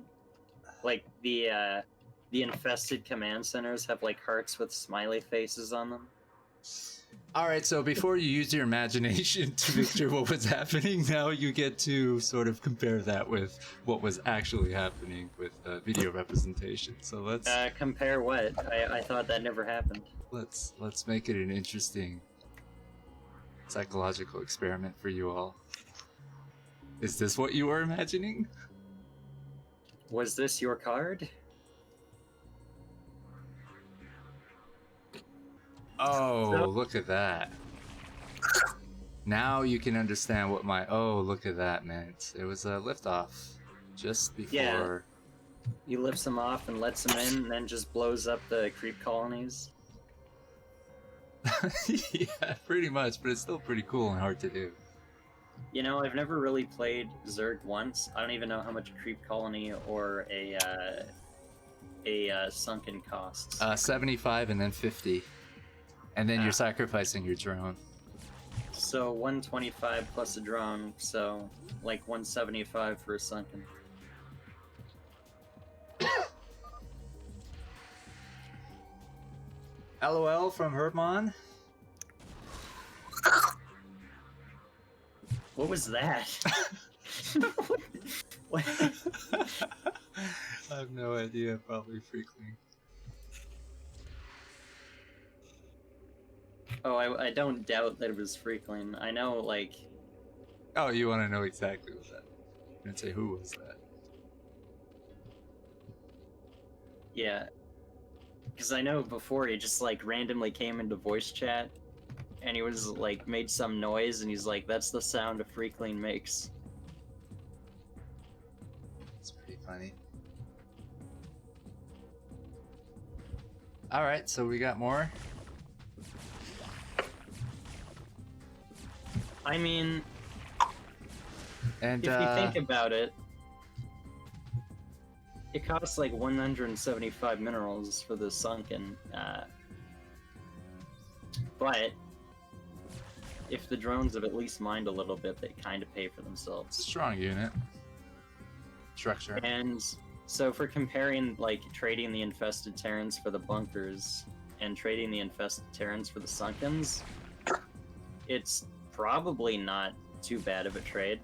like the infested command centers have like hearts with smiley faces on them. Alright, so before you use your imagination to picture what was happening, now you get to sort of compare that with what was actually happening with video representation. So let's Compare what? I thought that never happened. let's make it an interesting psychological experiment for you all. Is this what you were imagining? Was this your card? Oh, look at that. Now you can understand what my oh, look at that meant. It was a liftoff just before. Yeah. He lifts them off and lets them in, and then just blows up the creep colonies. Yeah, pretty much, but it's still pretty cool and hard to do. You know, I've never really played Zerg once. I don't even know how much a creep colony or a sunken costs. 75 and then 50. And then you're sacrificing your drone. So 125 plus a drone, so like 175 for a sunken. LOL from Herbmon. What was that? What? I have no idea, probably Freakling. Oh, I don't doubt that it was Freakling. I know, like... Oh, you want to know exactly what that... I'm gonna say who was that. Yeah. Because I know before he just, like, randomly came into voice chat, and he was, like, made some noise, and he's like, that's the sound a Freakling makes. It's pretty funny. Alright, so we got more. I mean, And if you think about it, it costs like 175 minerals for the sunken, but if the drones have at least mined a little bit, they kind of pay for themselves. strong unit. Structure. And so for comparing, like, trading the infested Terrans for the bunkers and trading the infested Terrans for the sunkens, it's probably not too bad of a trade.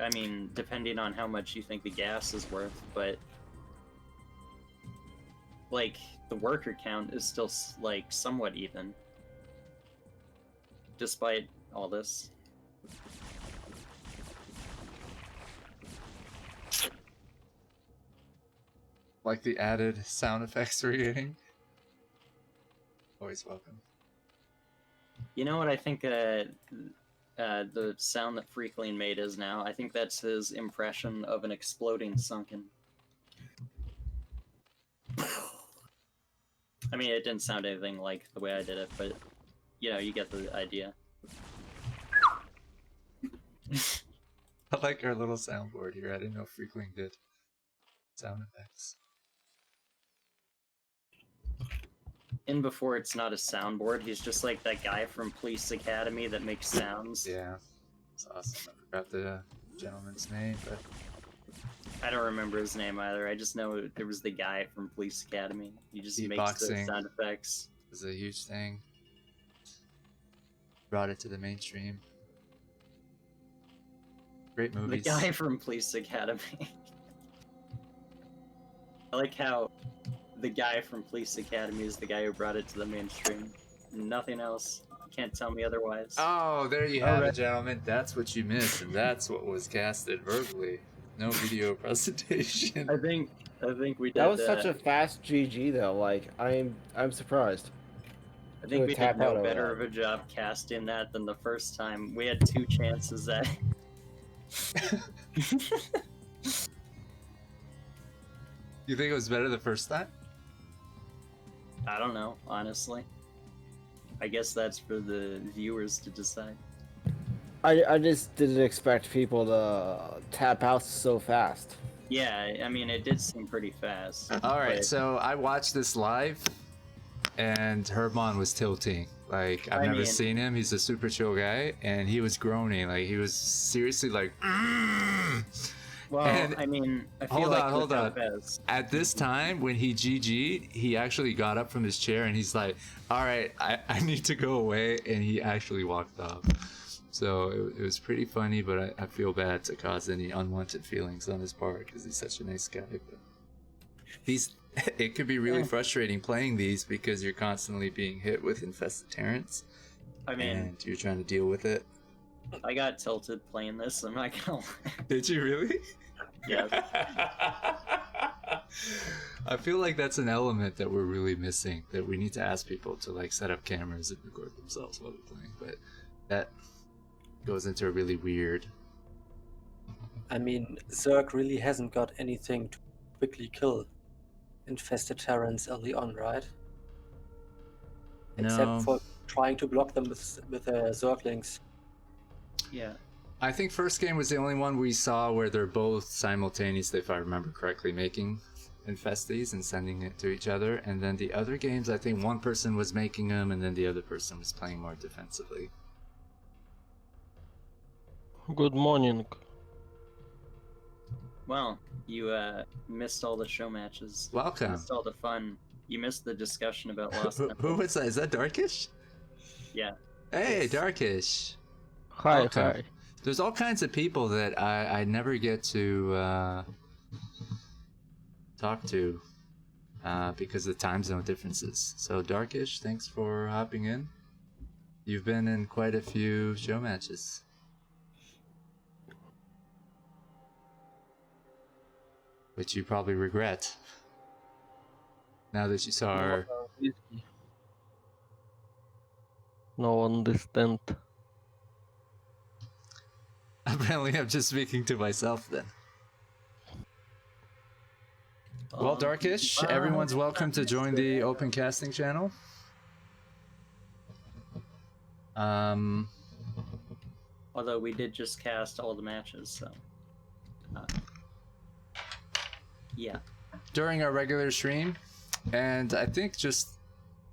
I mean, depending on how much you think the gas is worth, but like the worker count is still like somewhat even despite all this. like the added sound effects we're getting. Always welcome. You know what I think the sound that Freakling made is now? I think that's his impression of an exploding sunken. I mean, it didn't sound anything like the way I did it, but, you know, you get the idea. I like our little soundboard here. I didn't know Freakling did sound effects. In before it's not a soundboard, he's just like that guy from Police Academy that makes sounds. Yeah, it's awesome. I forgot the gentleman's name, but I don't remember his name either. I just know there was the guy from Police Academy. He just makes the Beatboxing. sound effects. it was a huge thing. Brought it to the mainstream. Great movies. The guy from Police Academy. I like how the guy from Police Academy is the guy who brought it to the mainstream. Nothing else. You can't tell me otherwise. Oh, there you have it, gentlemen. That's what you missed, and that's what was casted verbally. No video presentation. I think we did. That was such a fast GG though. Like I'm surprised. I think we tap did out no of better that. of a job casting that than the first time. We had 2 chances at. You think it was better the first time? I don't know, honestly. I guess that's for the viewers to decide. I just didn't expect people to tap out so fast. Yeah, I mean, it did seem pretty fast. All right, but- so I watched this live, and Herbmon was tilting. Like, I've I never mean- seen him. He's a super chill guy, and he was groaning. Like, he was seriously like, Well, And- I mean, I feel hold like on, hold with how on. fast- At this time, when he GG'd, he actually got up from his chair, and he's like, all right, I need to go away, and he actually walked off. So it was pretty funny, but I feel bad to cause any unwanted feelings on his part, because he's such a nice guy. But it could be really Yeah. frustrating playing these because you're constantly being hit with infested Terrans, I mean, and you're trying to deal with it. I got tilted playing this. I'm not gonna lie. Did you really? Yes. I feel like that's an element that we're really missing, that we need to ask people to like set up cameras and record themselves while they're playing, but that goes into a really weird. I mean, Zerg really hasn't got anything to quickly kill infested Terrans early on, right? No. Except for trying to block them with Zerglings. Yeah. I think first game was the only one we saw where they're both simultaneously, if I remember correctly, making infesties and sending it to each other, and then the other games I think one person was making them and then the other person was playing more defensively. Good morning. Well, you missed all the show matches. Welcome. Missed all the fun. You missed the discussion about Lost Who Temple. was that? Is that Darkish? Yeah. Hey, Yes. Darkish. Hi, Welcome. hi. There's all kinds of people that I never get to talk to because of time zone differences. So Darkish, thanks for hopping in. You've been in quite a few show matches. Which you probably regret. Now that you saw our... No understand. Apparently I'm just speaking to myself then. Well, Darkish, everyone's welcome to join the open casting channel. Although we did just cast all the matches, so. Yeah. During our regular stream, and I think just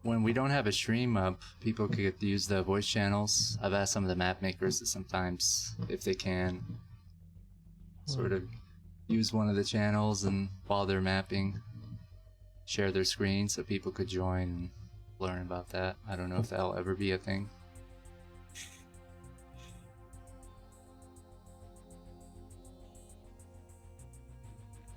when we don't have a stream up, people could use the voice channels. I've asked some of the map makers to sometimes, if they can, sort of use one of the channels and while they're mapping, share their screen so people could join and learn about that. I don't know if that'll ever be a thing.